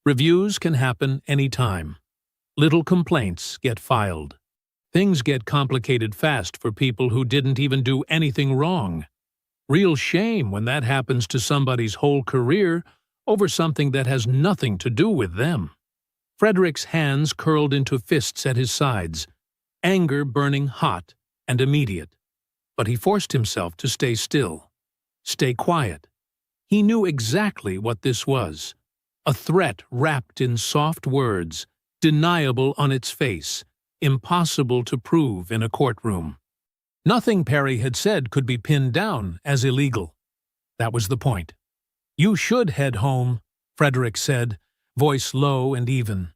"Reviews can happen any time. Little complaints get filed. Things get complicated fast for people who didn't even do anything wrong. Real shame when that happens to somebody's whole career over something that has nothing to do with them." Frederick's hands curled into fists at his sides, anger burning hot and immediate. But he forced himself to stay still, stay quiet. He knew exactly what this was. A threat wrapped in soft words, deniable on its face, impossible to prove in a courtroom. Nothing Perry had said could be pinned down as illegal. That was the point. "You should head home," Frederick said, voice low and even.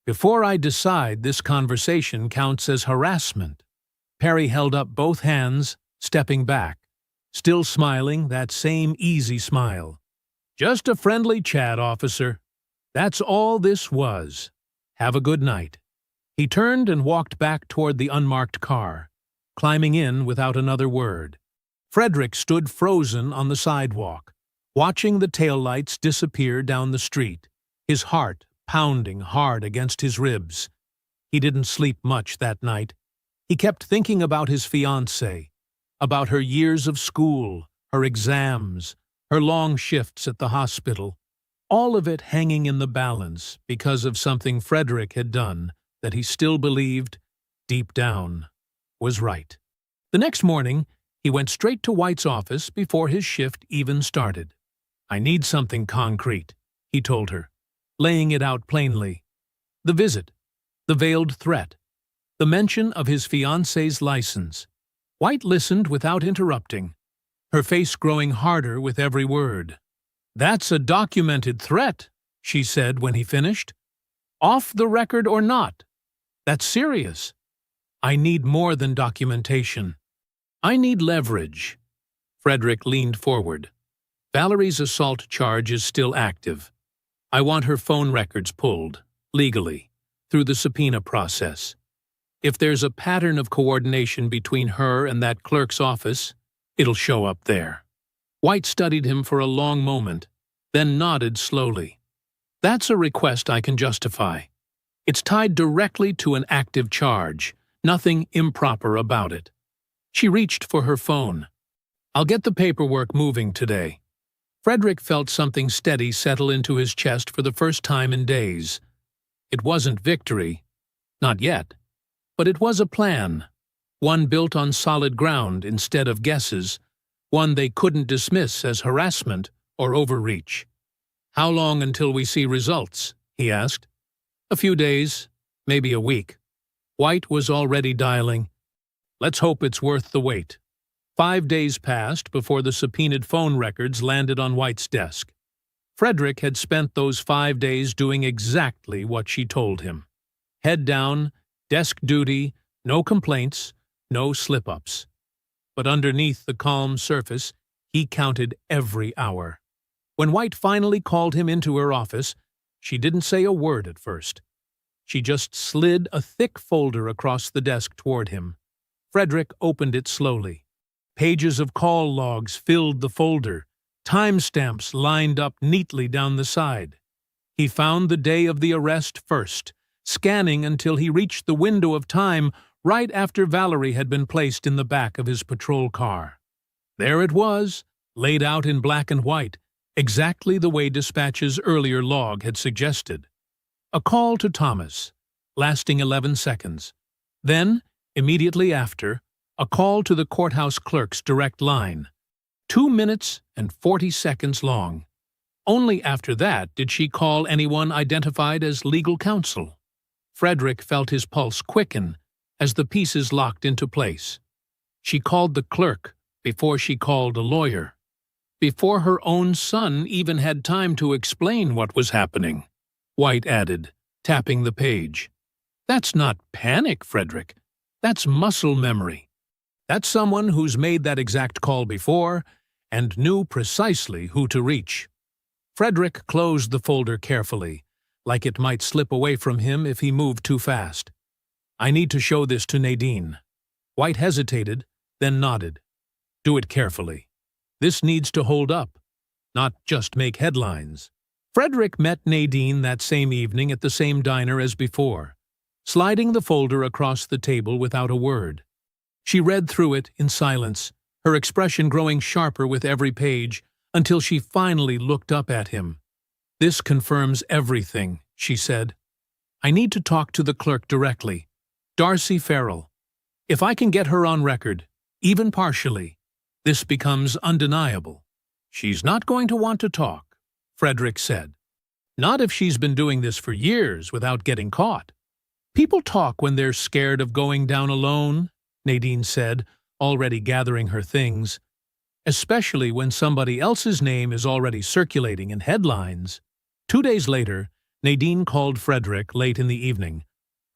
"Before I decide this conversation counts as harassment." Perry held up both hands, stepping back, still smiling that same easy smile. Just a friendly chat, officer. That's all this was. Have a good night. He turned and walked back toward the unmarked car, climbing in without another word. Frederick stood frozen on the sidewalk, watching the taillights disappear down the street, his heart pounding hard against his ribs. He didn't sleep much that night. He kept thinking about his fiancée, about her years of school, her exams, her long shifts at the hospital, all of it hanging in the balance because of something Frederick had done that he still believed, deep down, was right. The next morning, he went straight to White's office before his shift even started. "I need something concrete," he told her, laying it out plainly. The visit, the veiled threat, the mention of his fiancée's license. White listened without interrupting, her face growing harder with every word. "That's a documented threat," she said when he finished. "Off the record or not. That's serious. I need more than documentation. I need leverage." Frederick leaned forward. "Valerie's assault charge is still active. I want her phone records pulled, legally, through the subpoena process. If there's a pattern of coordination between her and that clerk's office, it'll show up there." White studied him for a long moment, then nodded slowly. "That's a request I can justify. It's tied directly to an active charge, nothing improper about it." She reached for her phone. "I'll get the paperwork moving today." Frederick felt something steady settle into his chest for the first time in days. It wasn't victory, not yet, but it was a plan, one built on solid ground instead of guesses, one they couldn't dismiss as harassment or overreach. "How long until we see results?" he asked. "A few days, maybe a week." White was already dialing. "Let's hope it's worth the wait." 5 days passed before the subpoenaed phone records landed on White's desk. Frederick had spent those 5 days doing exactly what she told him. Head down, desk duty, no complaints, no slip-ups. But underneath the calm surface, he counted every hour. When White finally called him into her office, she didn't say a word at first. She just slid a thick folder across the desk toward him. Frederick opened it slowly. Pages of call logs filled the folder, timestamps lined up neatly down the side. He found the day of the arrest first, scanning until he reached the window of time right after Valerie had been placed in the back of his patrol car. There it was, laid out in black and white, exactly the way dispatch's earlier log had suggested. A call to Thomas, lasting 11 seconds. Then, immediately after, a call to the courthouse clerk's direct line, 2 minutes and 40 seconds long. Only after that did she call anyone identified as legal counsel. Frederick felt his pulse quicken as the pieces locked into place. She called the clerk before she called a lawyer, before her own son even had time to explain what was happening, White added, tapping the page. "That's not panic, Frederick. That's muscle memory. That's someone who's made that exact call before and knew precisely who to reach." Frederick closed the folder carefully, like it might slip away from him if he moved too fast. "I need to show this to Nadine." White hesitated, then nodded. "Do it carefully. This needs to hold up, not just make headlines." Frederick met Nadine that same evening at the same diner as before, sliding the folder across the table without a word. She read through it in silence, her expression growing sharper with every page, until she finally looked up at him. "This confirms everything," she said. "I need to talk to the clerk directly, Darcy Farrell. If I can get her on record, even partially, this becomes undeniable." "She's not going to want to talk," Frederick said. "Not if she's been doing this for years without getting caught." "People talk when they're scared of going down alone," Nadine said, already gathering her things. "Especially when somebody else's name is already circulating in headlines." 2 days later, Nadine called Frederick late in the evening,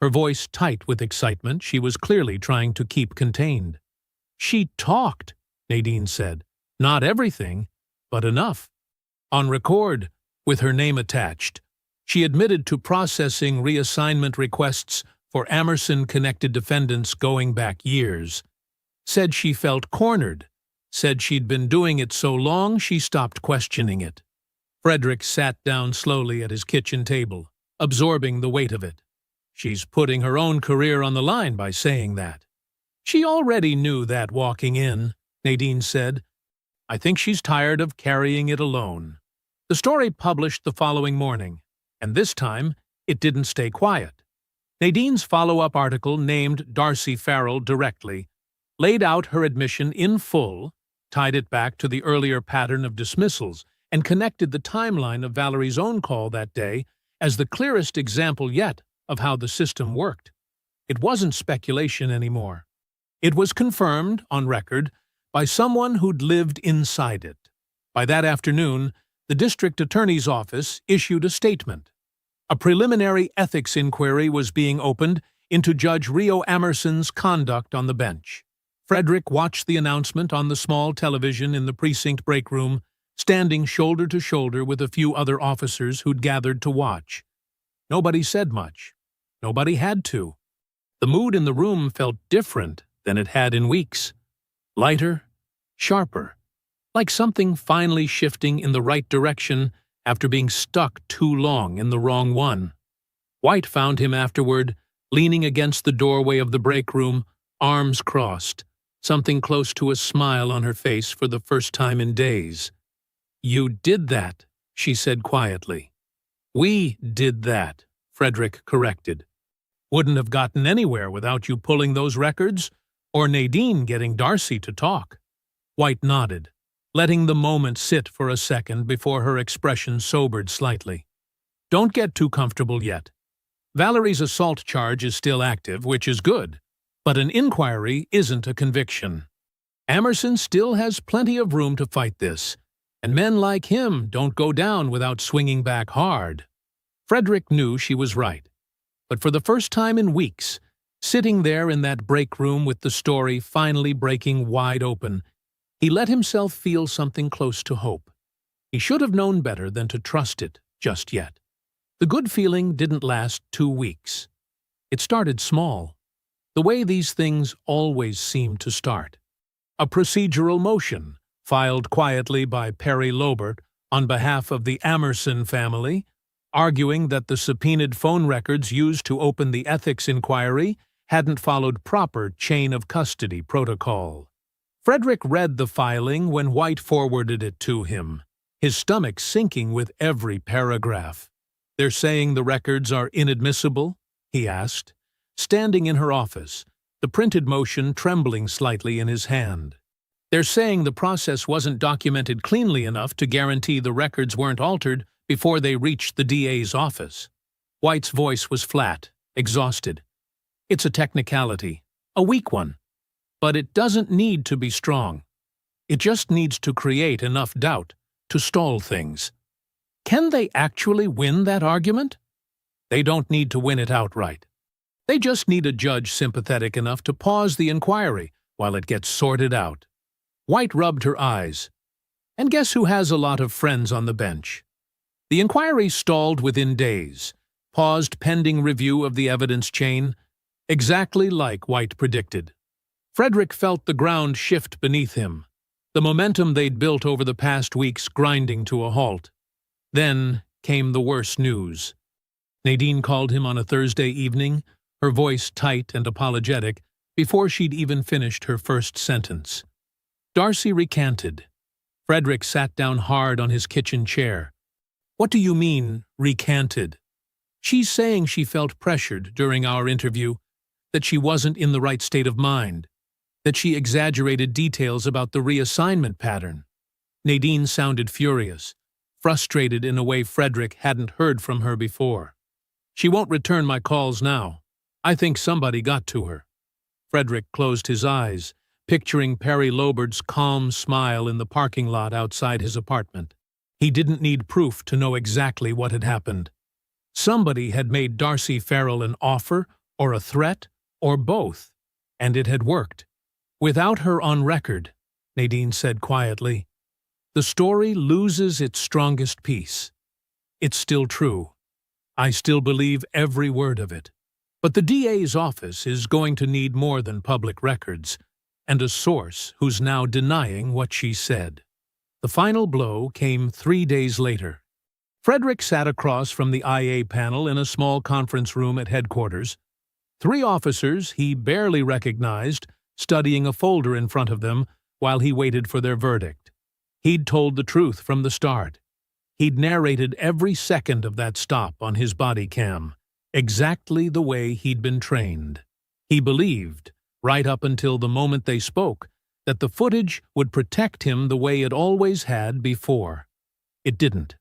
her voice tight with excitement she was clearly trying to keep contained. "She talked," Nadine said. "Not everything, but enough." On record, with her name attached. She admitted to processing reassignment requests for Amerson-connected defendants going back years. Said she felt cornered. Said she'd been doing it so long she stopped questioning it. Frederick sat down slowly at his kitchen table, absorbing the weight of it. She's putting her own career on the line by saying that. She already knew that walking in, Nadine said. I think she's tired of carrying it alone. The story published the following morning, and this time it didn't stay quiet. Nadine's follow-up article named Darcy Farrell directly, laid out her admission in full, tied it back to the earlier pattern of dismissals, and connected the timeline of Valerie's own call that day as the clearest example yet of how the system worked. It wasn't speculation anymore. It was confirmed, on record, by someone who'd lived inside it. By that afternoon, the district attorney's office issued a statement. A preliminary ethics inquiry was being opened into Judge Rio Amerson's conduct on the bench. Frederick watched the announcement on the small television in the precinct break room, standing shoulder to shoulder with a few other officers who'd gathered to watch. Nobody said much. Nobody had to. The mood in the room felt different than it had in weeks. Lighter, sharper, like something finally shifting in the right direction after being stuck too long in the wrong one. White found him afterward, leaning against the doorway of the break room, arms crossed, something close to a smile on her face for the first time in days. You did that, she said quietly. We did that, Frederick corrected. Wouldn't have gotten anywhere without you pulling those records, or Nadine getting Darcy to talk. White nodded, letting the moment sit for a second before her expression sobered slightly. Don't get too comfortable yet. Valerie's assault charge is still active, which is good, but an inquiry isn't a conviction. Amerson still has plenty of room to fight this, and men like him don't go down without swinging back hard. Frederick knew she was right, but for the first time in weeks, sitting there in that break room with the story finally breaking wide open, he let himself feel something close to hope. He should have known better than to trust it just yet. The good feeling didn't last 2 weeks. It started small, the way these things always seem to start. A procedural motion, filed quietly by Perry Lobert on behalf of the Amerson family, arguing that the subpoenaed phone records used to open the ethics inquiry hadn't followed proper chain of custody protocol. Frederick read the filing when White forwarded it to him, his stomach sinking with every paragraph. They're saying the records are inadmissible? He asked, standing in her office, the printed motion trembling slightly in his hand. They're saying the process wasn't documented cleanly enough to guarantee the records weren't altered before they reached the DA's office. White's voice was flat, exhausted. It's a technicality, a weak one. But it doesn't need to be strong. It just needs to create enough doubt to stall things. Can they actually win that argument? They don't need to win it outright. They just need a judge sympathetic enough to pause the inquiry while it gets sorted out. White rubbed her eyes. And guess who has a lot of friends on the bench? The inquiry stalled within days, paused pending review of the evidence chain, exactly like White predicted. Frederick felt the ground shift beneath him, the momentum they'd built over the past weeks grinding to a halt. Then came the worst news. Nadine called him on a Thursday evening, her voice tight and apologetic, before she'd even finished her first sentence. Darcy recanted. Frederick sat down hard on his kitchen chair. What do you mean, recanted? She's saying she felt pressured during our interview, that she wasn't in the right state of mind, that she exaggerated details about the reassignment pattern. Nadine sounded furious, frustrated in a way Frederick hadn't heard from her before. She won't return my calls now. I think somebody got to her. Frederick closed his eyes, picturing Perry Lobert's calm smile in the parking lot outside his apartment. He didn't need proof to know exactly what had happened. Somebody had made Darcy Farrell an offer, or a threat, or both, and it had worked. Without her on record, Nadine said quietly, the story loses its strongest piece. It's still true. I still believe every word of it. But the DA's office is going to need more than public records, and a source who's now denying what she said. The final blow came 3 days later. Frederick sat across from the IA panel in a small conference room at headquarters. 3 officers he barely recognized, studying a folder in front of them while he waited for their verdict. He'd told the truth from the start. He'd narrated every second of that stop on his body cam, exactly the way he'd been trained. He believed, right up until the moment they spoke, that the footage would protect him the way it always had before. It didn't.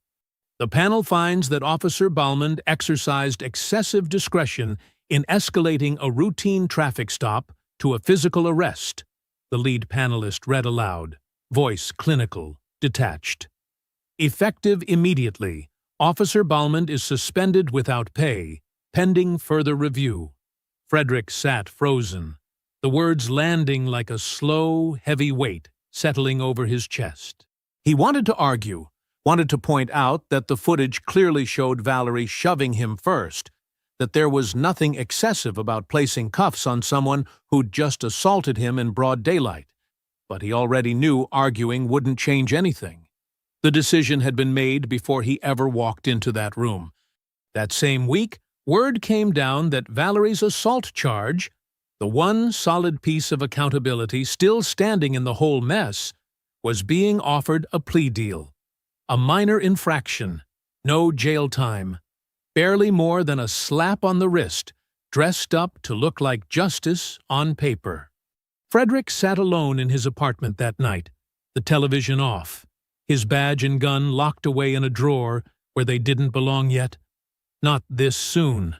The panel finds that Officer Balmond exercised excessive discretion in escalating a routine traffic stop to a physical arrest, the lead panelist read aloud, voice clinical, detached. Effective immediately, Officer Balmond is suspended without pay, pending further review. Frederick sat frozen, the words landing like a slow, heavy weight settling over his chest. He wanted to argue, wanted to point out that the footage clearly showed Valerie shoving him first, that there was nothing excessive about placing cuffs on someone who'd just assaulted him in broad daylight. But he already knew arguing wouldn't change anything. The decision had been made before he ever walked into that room. That same week, word came down that Valerie's assault charge, the one solid piece of accountability still standing in the whole mess, was being offered a plea deal. A minor infraction, no jail time, barely more than a slap on the wrist, dressed up to look like justice on paper. Frederick sat alone in his apartment that night, the television off, his badge and gun locked away in a drawer where they didn't belong yet. Not this soon.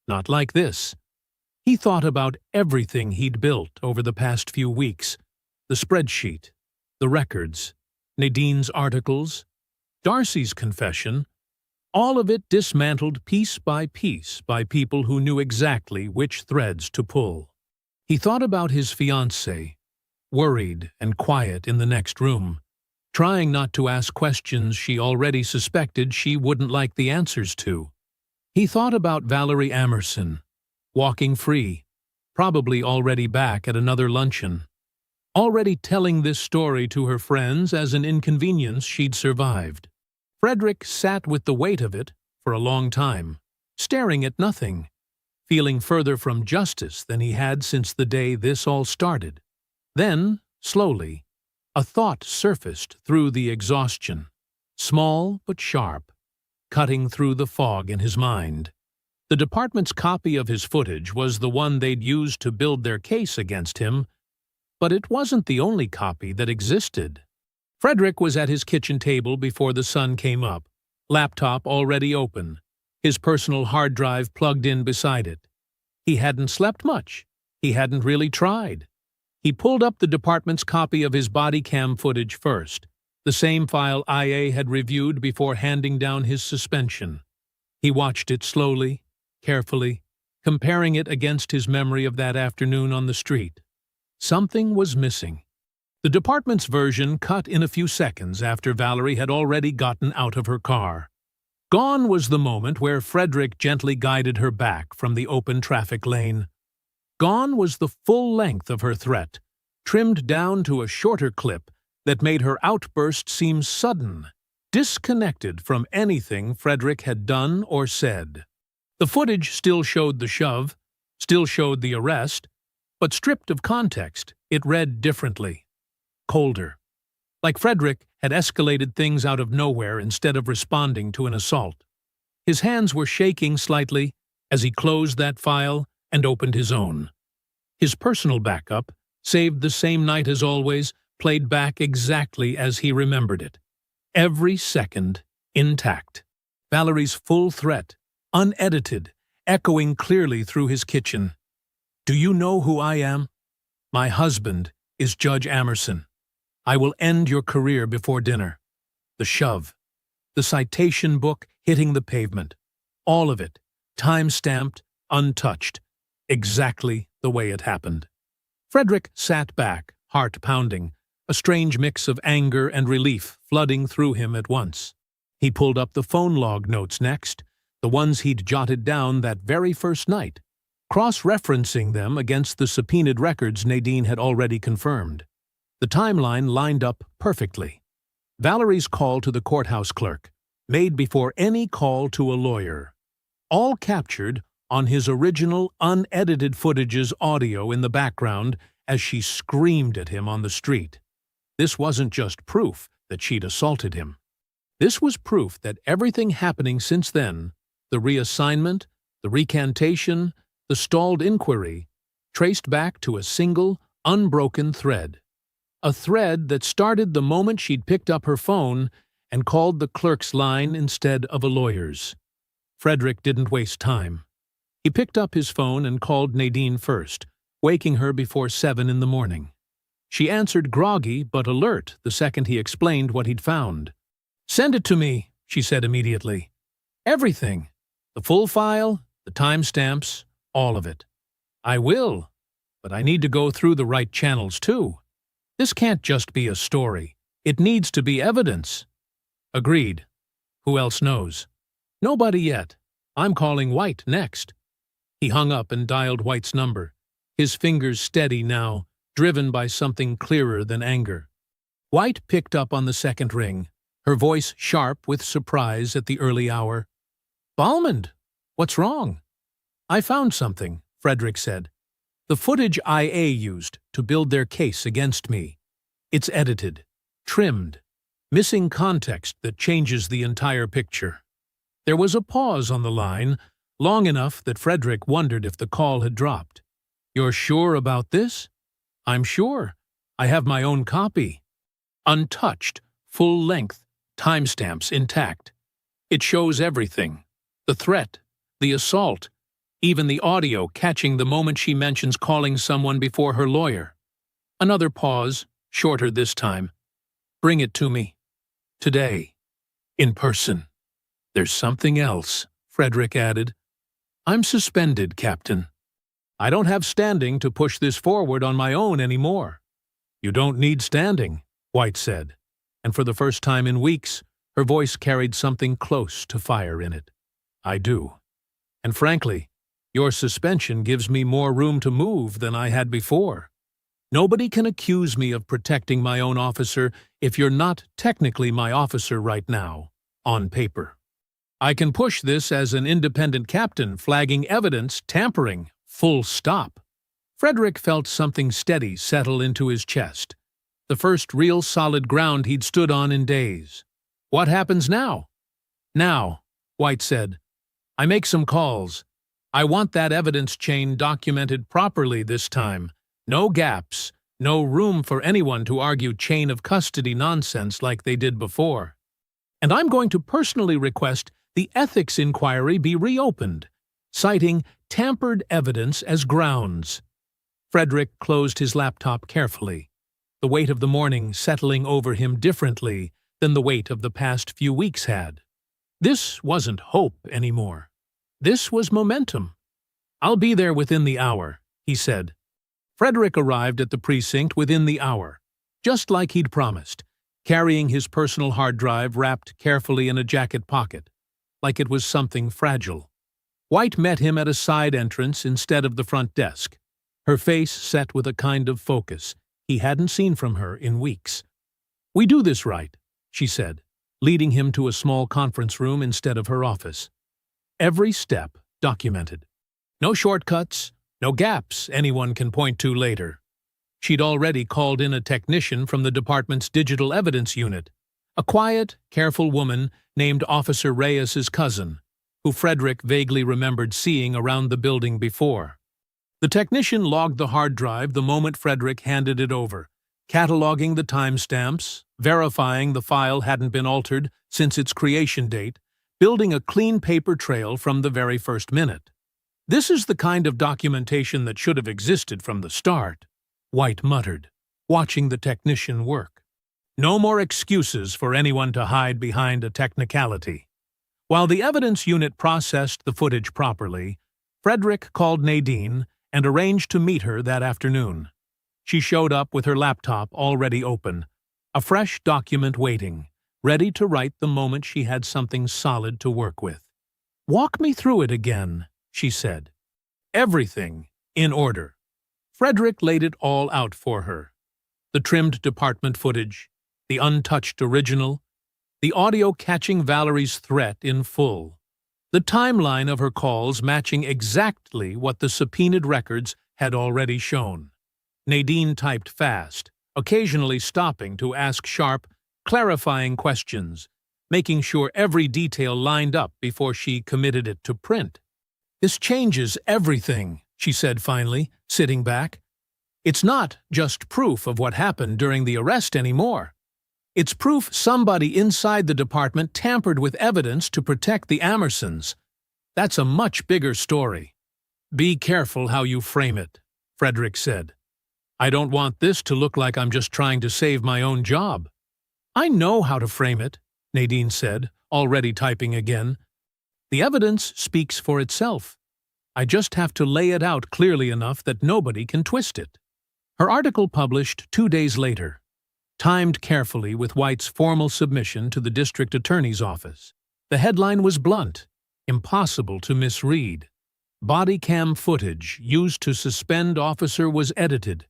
Not like this. He thought about everything he'd built over the past few weeks, the spreadsheet, the records, Nadine's articles, Darcy's confession, all of it dismantled piece by people who knew exactly which threads to pull. He thought about his fiancée, worried and quiet in the next room, trying not to ask questions she already suspected she wouldn't like the answers to. He thought about Valerie Amerson, walking free, probably already back at another luncheon, already telling this story to her friends as an inconvenience she'd survived. Frederick sat with the weight of it for a long time, staring at nothing, feeling further from justice than he had since the day this all started. Then, slowly, a thought surfaced through the exhaustion, small but sharp, cutting through the fog in his mind. The department's copy of his footage was the one they'd used to build their case against him, but it wasn't the only copy that existed. Frederick was at his kitchen table before the sun came up, laptop already open, his personal hard drive plugged in beside it. He hadn't slept much. He hadn't really tried. He pulled up the department's copy of his body cam footage first, the same file IA had reviewed before handing down his suspension. He watched it slowly, carefully, comparing it against his memory of that afternoon on the street. Something was missing. The department's version cut in a few seconds after Valerie had already gotten out of her car. Gone was the moment where Frederick gently guided her back from the open traffic lane. Gone was the full length of her threat, trimmed down to a shorter clip that made her outburst seem sudden, disconnected from anything Frederick had done or said. The footage still showed the shove, still showed the arrest, but stripped of context, it read differently. Colder. Like Frederick had escalated things out of nowhere instead of responding to an assault. His hands were shaking slightly as he closed that file and opened his own. His personal backup, saved the same night as always, played back exactly as he remembered it. Every second intact. Valerie's full threat, unedited, echoing clearly through his kitchen. "Do you know who I am? My husband is Judge Amerson. I will end your career before dinner." The shove. The citation book hitting the pavement. All of it, time-stamped, untouched, exactly the way it happened. Frederick sat back, heart pounding, a strange mix of anger and relief flooding through him at once. He pulled up the phone log notes next, the ones he'd jotted down that very first night, cross-referencing them against the subpoenaed records Nadine had already confirmed. The timeline lined up perfectly. Valerie's call to the courthouse clerk, made before any call to a lawyer, all captured on his original unedited footage's audio in the background as she screamed at him on the street. This wasn't just proof that she'd assaulted him. This was proof that everything happening since then, the reassignment, the recantation, the stalled inquiry, traced back to a single, unbroken thread. A thread that started the moment she'd picked up her phone and called the clerk's line instead of a lawyer's. Frederick didn't waste time. He picked up his phone and called Nadine first, waking her before 7 in the morning. She answered groggy but alert the second he explained what he'd found. "Send it to me," she said immediately. "Everything. The full file, the timestamps, all of it." "I will, but I need to go through the right channels too. This can't just be a story. It needs to be evidence." "Agreed. Who else knows?" "Nobody yet. I'm calling White next." He hung up and dialed White's number, his fingers steady now, driven by something clearer than anger. White picked up on the second ring, her voice sharp with surprise at the early hour. "Balmond, what's wrong?" "I found something," Frederick said. "The footage IA used to build their case against me. It's edited, trimmed, missing context that changes the entire picture." There was a pause on the line, long enough that Frederick wondered if the call had dropped. "You're sure about this?" "I'm sure. I have my own copy." Untouched, full-length, timestamps intact. It shows everything. The threat, the assault, even the audio catching the moment she mentions calling someone before her lawyer. Another pause, shorter this time. "Bring it to me. Today. In person." "There's something else," Frederick added. "I'm suspended, Captain. I don't have standing to push this forward on my own anymore." "You don't need standing," White said, and for the first time in weeks, her voice carried something close to fire in it. "I do. And frankly, your suspension gives me more room to move than I had before. Nobody can accuse me of protecting my own officer if you're not technically my officer right now, on paper. I can push this as an independent captain flagging evidence tampering, full stop." Frederick felt something steady settle into his chest, the first real solid ground he'd stood on in days. "What happens now?" "Now," White said, "I make some calls. I want that evidence chain documented properly this time. No gaps, no room for anyone to argue chain of custody nonsense like they did before. And I'm going to personally request the ethics inquiry be reopened, citing tampered evidence as grounds." Frederick closed his laptop carefully, the weight of the morning settling over him differently than the weight of the past few weeks had. This wasn't hope anymore. This was momentum. "I'll be there within the hour," he said. Frederick arrived at the precinct within the hour, just like he'd promised, carrying his personal hard drive wrapped carefully in a jacket pocket, like it was something fragile. White met him at a side entrance instead of the front desk, her face set with a kind of focus he hadn't seen from her in weeks. "We do this right," she said, leading him to a small conference room instead of her office. Every step documented. No shortcuts, no gaps anyone can point to later. She'd already called in a technician from the department's digital evidence unit, a quiet, careful woman named Officer Reyes's cousin, who Frederick vaguely remembered seeing around the building before. The technician logged the hard drive the moment Frederick handed it over, cataloging the timestamps, verifying the file hadn't been altered since its creation date, building a clean paper trail from the very first minute. "This is the kind of documentation that should have existed from the start," White muttered, watching the technician work. No more excuses for anyone to hide behind a technicality. While the evidence unit processed the footage properly, Frederick called Nadine and arranged to meet her that afternoon. She showed up with her laptop already open, a fresh document waiting, ready to write the moment she had something solid to work with. "Walk me through it again," she said. Everything in order. Frederick laid it all out for her. The trimmed department footage, the untouched original, the audio catching Valerie's threat in full. The timeline of her calls matching exactly what the subpoenaed records had already shown. Nadine typed fast, occasionally stopping to ask sharp, clarifying questions, making sure every detail lined up before she committed it to print. "This changes everything," she said finally, sitting back. "It's not just proof of what happened during the arrest anymore. It's proof somebody inside the department tampered with evidence to protect the Amersons. That's a much bigger story." "Be careful how you frame it," Frederick said. "I don't want this to look like I'm just trying to save my own job." "I know how to frame it," Nadine said, already typing again. "The evidence speaks for itself. I just have to lay it out clearly enough that nobody can twist it." Her article published 2 days later, timed carefully with White's formal submission to the district attorney's office. The headline was blunt, impossible to misread. "Body cam footage used to suspend officer was edited.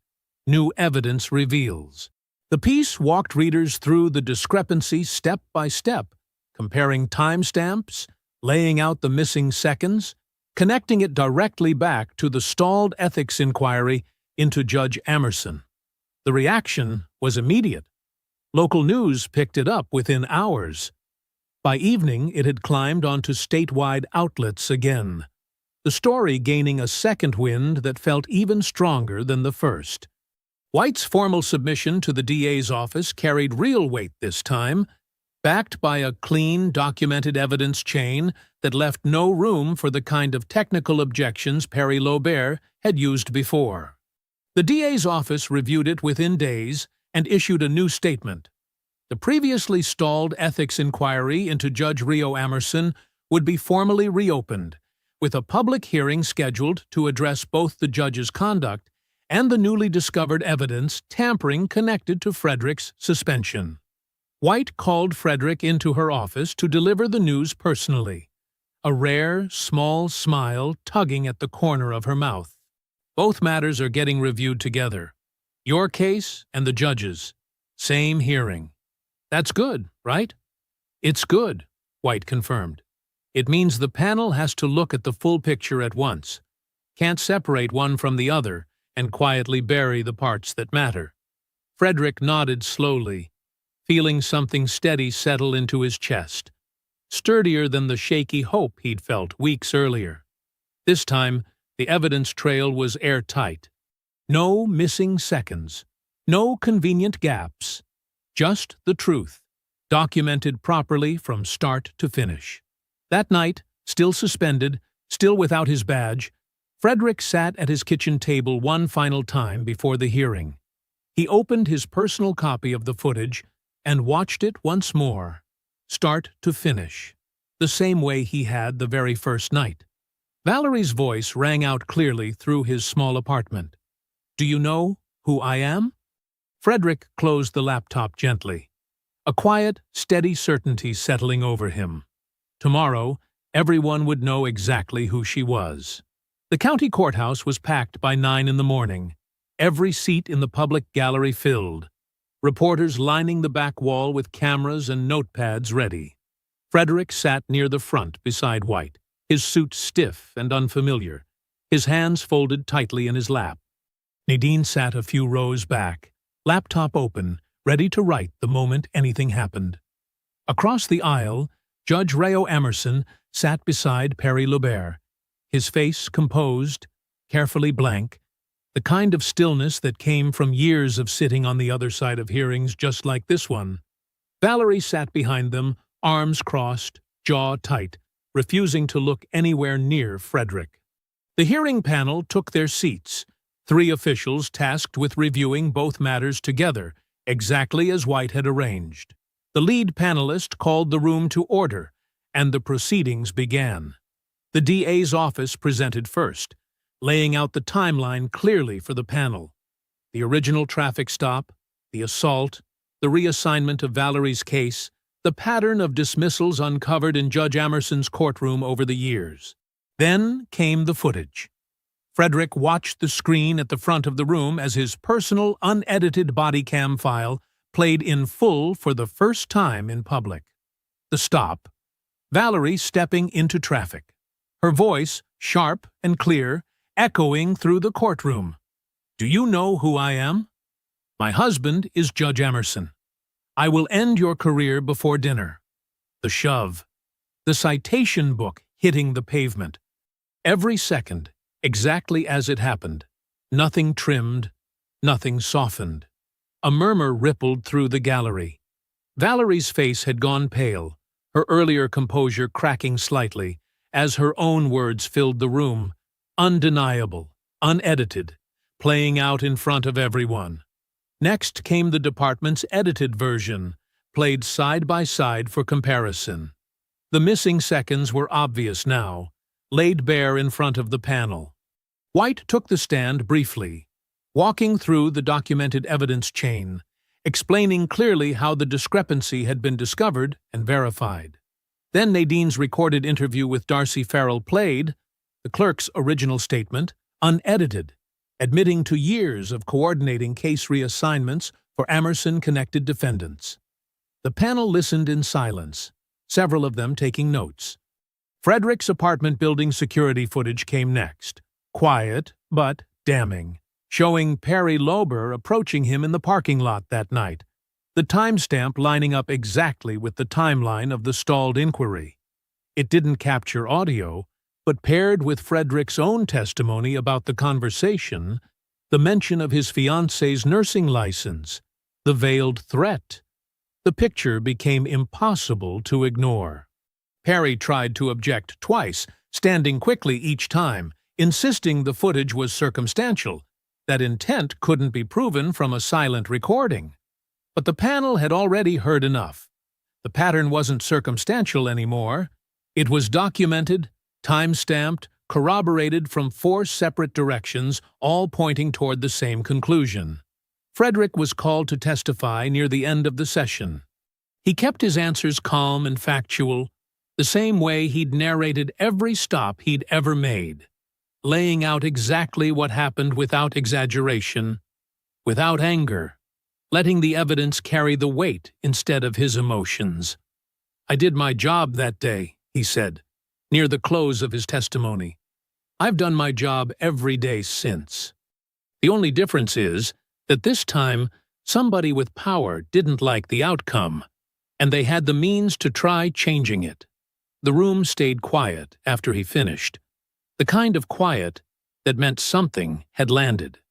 New evidence reveals." The piece walked readers through the discrepancy step by step, comparing timestamps, laying out the missing seconds, connecting it directly back to the stalled ethics inquiry into Judge Amerson. The reaction was immediate. Local news picked it up within hours. By evening, it had climbed onto statewide outlets again, the story gaining a second wind that felt even stronger than the first. White's formal submission to the DA's office carried real weight this time, backed by a clean, documented evidence chain that left no room for the kind of technical objections Perry Lobert had used before. The DA's office reviewed it within days and issued a new statement. The previously stalled ethics inquiry into Judge Rio Amerson would be formally reopened, with a public hearing scheduled to address both the judge's conduct and the newly discovered evidence tampering connected to Frederick's suspension. White called Frederick into her office to deliver the news personally, a rare, small smile tugging at the corner of her mouth. "Both matters are getting reviewed together. Your case and the judge's. Same hearing." "That's good, right?" "It's good," White confirmed. "It means the panel has to look at the full picture at once. Can't separate one from the other and quietly bury the parts that matter." Frederick nodded slowly, feeling something steady settle into his chest, sturdier than the shaky hope he'd felt weeks earlier. This time, the evidence trail was airtight. No missing seconds, no convenient gaps, just the truth, documented properly from start to finish. That night, still suspended, still without his badge, Frederick sat at his kitchen table one final time before the hearing. He opened his personal copy of the footage and watched it once more, start to finish, the same way he had the very first night. Valerie's voice rang out clearly through his small apartment. "Do you know who I am?" Frederick closed the laptop gently, a quiet, steady certainty settling over him. Tomorrow, everyone would know exactly who she was. The county courthouse was packed by 9 in the morning, every seat in the public gallery filled, reporters lining the back wall with cameras and notepads ready. Frederick sat near the front beside White, his suit stiff and unfamiliar, his hands folded tightly in his lap. Nadine sat a few rows back, laptop open, ready to write the moment anything happened. Across the aisle, Judge Rio Amerson sat beside Perry Lobert, his face composed, carefully blank, the kind of stillness that came from years of sitting on the other side of hearings just like this one. Valerie sat behind them, arms crossed, jaw tight, refusing to look anywhere near Frederick. The hearing panel took their seats, 3 officials tasked with reviewing both matters together, exactly as White had arranged. The lead panelist called the room to order, and the proceedings began. The DA's office presented first, laying out the timeline clearly for the panel. The original traffic stop, the assault, the reassignment of Valerie's case, the pattern of dismissals uncovered in Judge Amerson's courtroom over the years. Then came the footage. Frederick watched the screen at the front of the room as his personal, unedited body cam file played in full for the first time in public. The stop. Valerie stepping into traffic. Her voice, sharp and clear, echoing through the courtroom. "Do you know who I am? My husband is Judge Amerson. I will end your career before dinner." The shove. The citation book hitting the pavement. Every second, exactly as it happened. Nothing trimmed, nothing softened. A murmur rippled through the gallery. Valerie's face had gone pale, her earlier composure cracking slightly, as her own words filled the room, undeniable, unedited, playing out in front of everyone. Next came the department's edited version, played side by side for comparison. The missing seconds were obvious now, laid bare in front of the panel. White took the stand briefly, walking through the documented evidence chain, explaining clearly how the discrepancy had been discovered and verified. Then Nadine's recorded interview with Darcy Farrell played, the clerk's original statement, unedited, admitting to years of coordinating case reassignments for Amerson-connected defendants. The panel listened in silence, several of them taking notes. Frederick's apartment building security footage came next, quiet but damning, showing Perry Lober approaching him in the parking lot that night, the timestamp lining up exactly with the timeline of the stalled inquiry. It didn't capture audio, but paired with Frederick's own testimony about the conversation, the mention of his fiancée's nursing license, the veiled threat, the picture became impossible to ignore. Perry tried to object twice, standing quickly each time, insisting the footage was circumstantial, that intent couldn't be proven from a silent recording. But the panel had already heard enough. The pattern wasn't circumstantial anymore. It was documented, time-stamped, corroborated from 4 separate directions, all pointing toward the same conclusion. Frederick was called to testify near the end of the session. He kept his answers calm and factual, the same way he'd narrated every stop he'd ever made, laying out exactly what happened without exaggeration, without anger, letting the evidence carry the weight instead of his emotions. "I did my job that day," he said, near the close of his testimony. "I've done my job every day since. The only difference is that this time somebody with power didn't like the outcome, and they had the means to try changing it." The room stayed quiet after he finished, the kind of quiet that meant something had landed.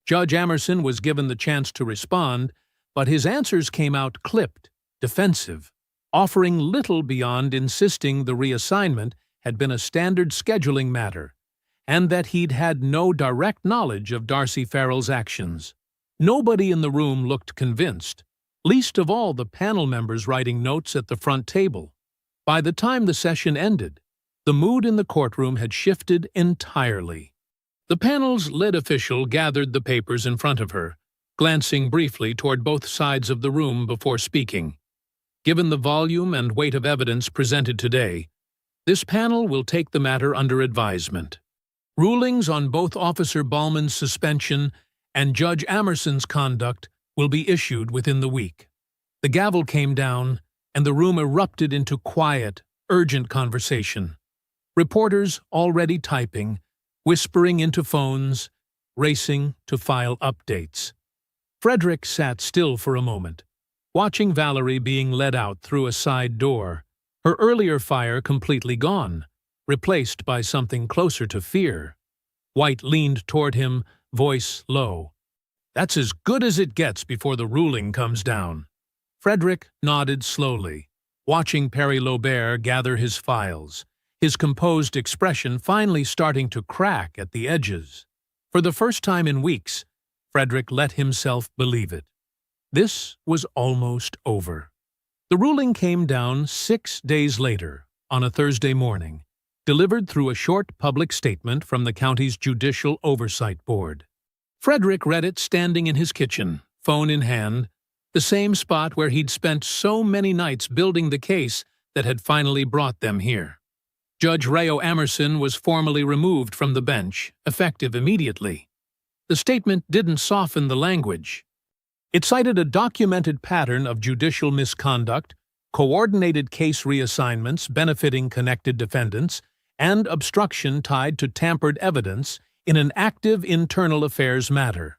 Judge Amerson was given the chance to respond, but his answers came out clipped, defensive, offering little beyond insisting the reassignment had been a standard scheduling matter, and that he'd had no direct knowledge of Darcy Farrell's actions. Nobody in the room looked convinced, least of all the panel members writing notes at the front table. By the time the session ended, the mood in the courtroom had shifted entirely. The panel's lead official gathered the papers in front of her, glancing briefly toward both sides of the room before speaking. Given the volume and weight of evidence presented today, this panel will take the matter under advisement. Rulings on both Officer Ballman's suspension and Judge Amerson's conduct will be issued within the week. The gavel came down, and the room erupted into quiet, urgent conversation. Reporters already typing, whispering into phones, racing to file updates. Frederick sat still for a moment, watching Valerie being led out through a side door, her earlier fire completely gone, replaced by something closer to fear. White leaned toward him, voice low. "That's as good as it gets before the ruling comes down." Frederick nodded slowly, watching Perry Lober gather his files, his composed expression finally starting to crack at the edges. For the first time in weeks, Frederick let himself believe it. This was almost over. The ruling came down 6 days later, on a Thursday morning, delivered through a short public statement from the county's Judicial Oversight Board. Frederick read it standing in his kitchen, phone in hand, the same spot where he'd spent so many nights building the case that had finally brought them here. Judge Rayo Emerson was formally removed from the bench, effective immediately. The statement didn't soften the language. It cited a documented pattern of judicial misconduct, coordinated case reassignments benefiting connected defendants, and obstruction tied to tampered evidence in an active internal affairs matter.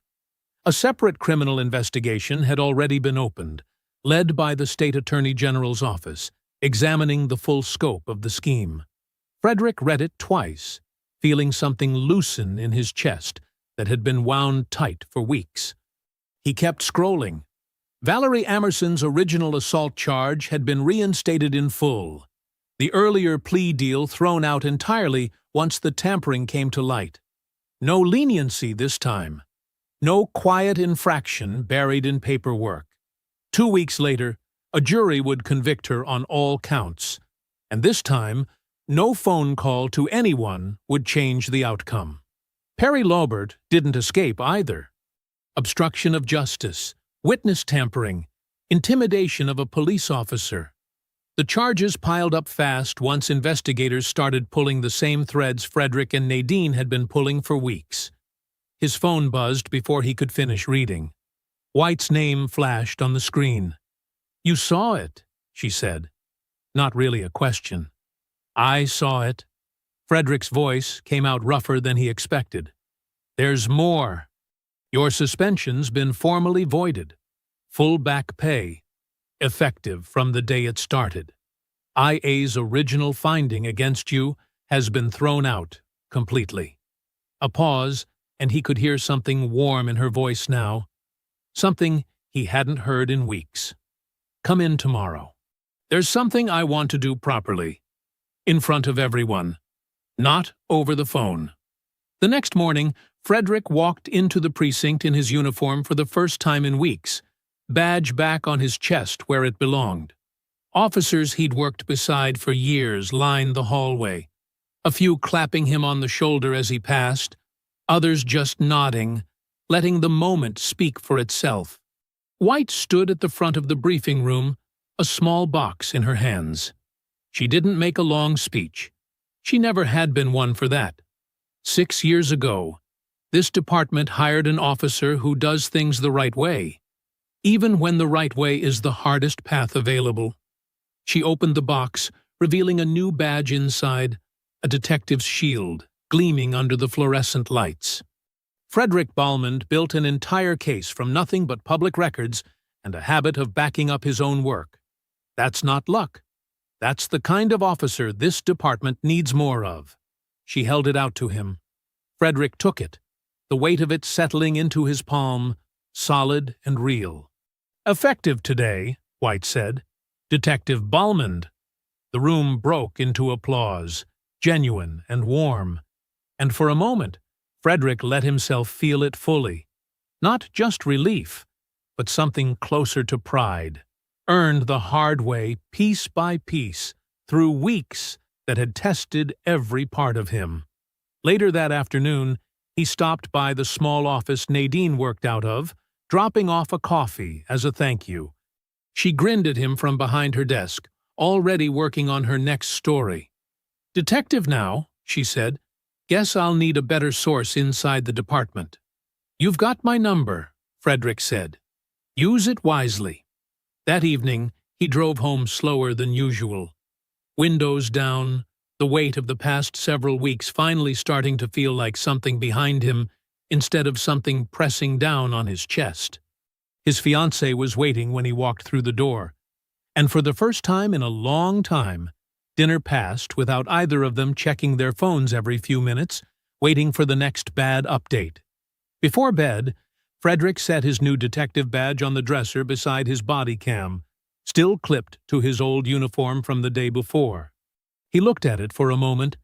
A separate criminal investigation had already been opened, led by the State Attorney General's office, examining the full scope of the scheme. Frederick read it twice, feeling something loosen in his chest that had been wound tight for weeks. He kept scrolling. Valerie Emerson's original assault charge had been reinstated in full, the earlier plea deal thrown out entirely once the tampering came to light. No leniency this time. No quiet infraction buried in paperwork. 2 weeks later, a jury would convict her on all counts, and this time, no phone call to anyone would change the outcome. Perry Lobert didn't escape either. Obstruction of justice, witness tampering, intimidation of a police officer. The charges piled up fast once investigators started pulling the same threads Frederick and Nadine had been pulling for weeks. His phone buzzed before he could finish reading. White's name flashed on the screen. "You saw it," she said. Not really a question. "I saw it." Frederick's voice came out rougher than he expected. "There's more. Your suspension's been formally voided. Full back pay. Effective from the day it started. IA's original finding against you has been thrown out completely." A pause, and he could hear something warm in her voice now. Something he hadn't heard in weeks. "Come in tomorrow. There's something I want to do properly. In front of everyone. Not over the phone." The next morning, Frederick walked into the precinct in his uniform for the first time in weeks, badge back on his chest where it belonged. Officers he'd worked beside for years lined the hallway, a few clapping him on the shoulder as he passed, others just nodding, letting the moment speak for itself. White stood at the front of the briefing room, a small box in her hands. She didn't make a long speech. She never had been one for that. 6 years ago, this department hired an officer who does things the right way, even when the right way is the hardest path available. She opened the box, revealing a new badge inside, a detective's shield, gleaming under the fluorescent lights. Frederick Balmond built an entire case from nothing but public records and a habit of backing up his own work. That's not luck. That's the kind of officer this department needs more of. She held it out to him. Frederick took it, the weight of it settling into his palm, solid and real. "Effective today," White said. "Detective Balmond." The room broke into applause, genuine and warm. And for a moment, Frederick let himself feel it fully. Not just relief, but something closer to pride. Earned the hard way, piece by piece, through weeks that had tested every part of him. Later that afternoon, he stopped by the small office Nadine worked out of, dropping off a coffee as a thank you. She grinned at him from behind her desk, already working on her next story. "Detective now," she said. "Guess I'll need a better source inside the department." "You've got my number," Frederick said. "Use it wisely." That evening, he drove home slower than usual. Windows down, the weight of the past several weeks finally starting to feel like something behind him instead of something pressing down on his chest. His fiancée was waiting when he walked through the door, and for the first time in a long time, dinner passed without either of them checking their phones every few minutes, waiting for the next bad update. Before bed, Frederick set his new detective badge on the dresser beside his body cam, still clipped to his old uniform from the day before. He looked at it for a moment,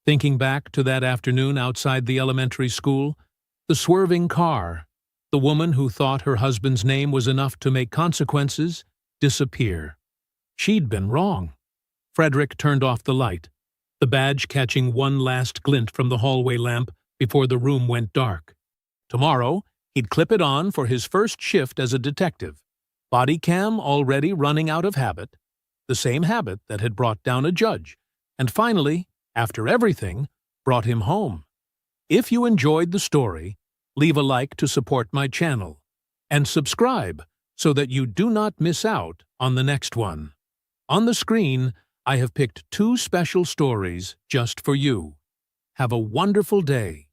thinking back to that afternoon outside the elementary school, the swerving car, the woman who thought her husband's name was enough to make consequences disappear. She'd been wrong. Frederick turned off the light, the badge catching one last glint from the hallway lamp before the room went dark. Tomorrow, He'd clip it on for his first shift as a detective. Body cam already running out of habit, the same habit that had brought down a judge, and finally, after everything, brought him home. If you enjoyed the story, leave a like to support my channel, and subscribe so that you do not miss out on the next one. On the screen, I have picked 2 special stories just for you. Have a wonderful day.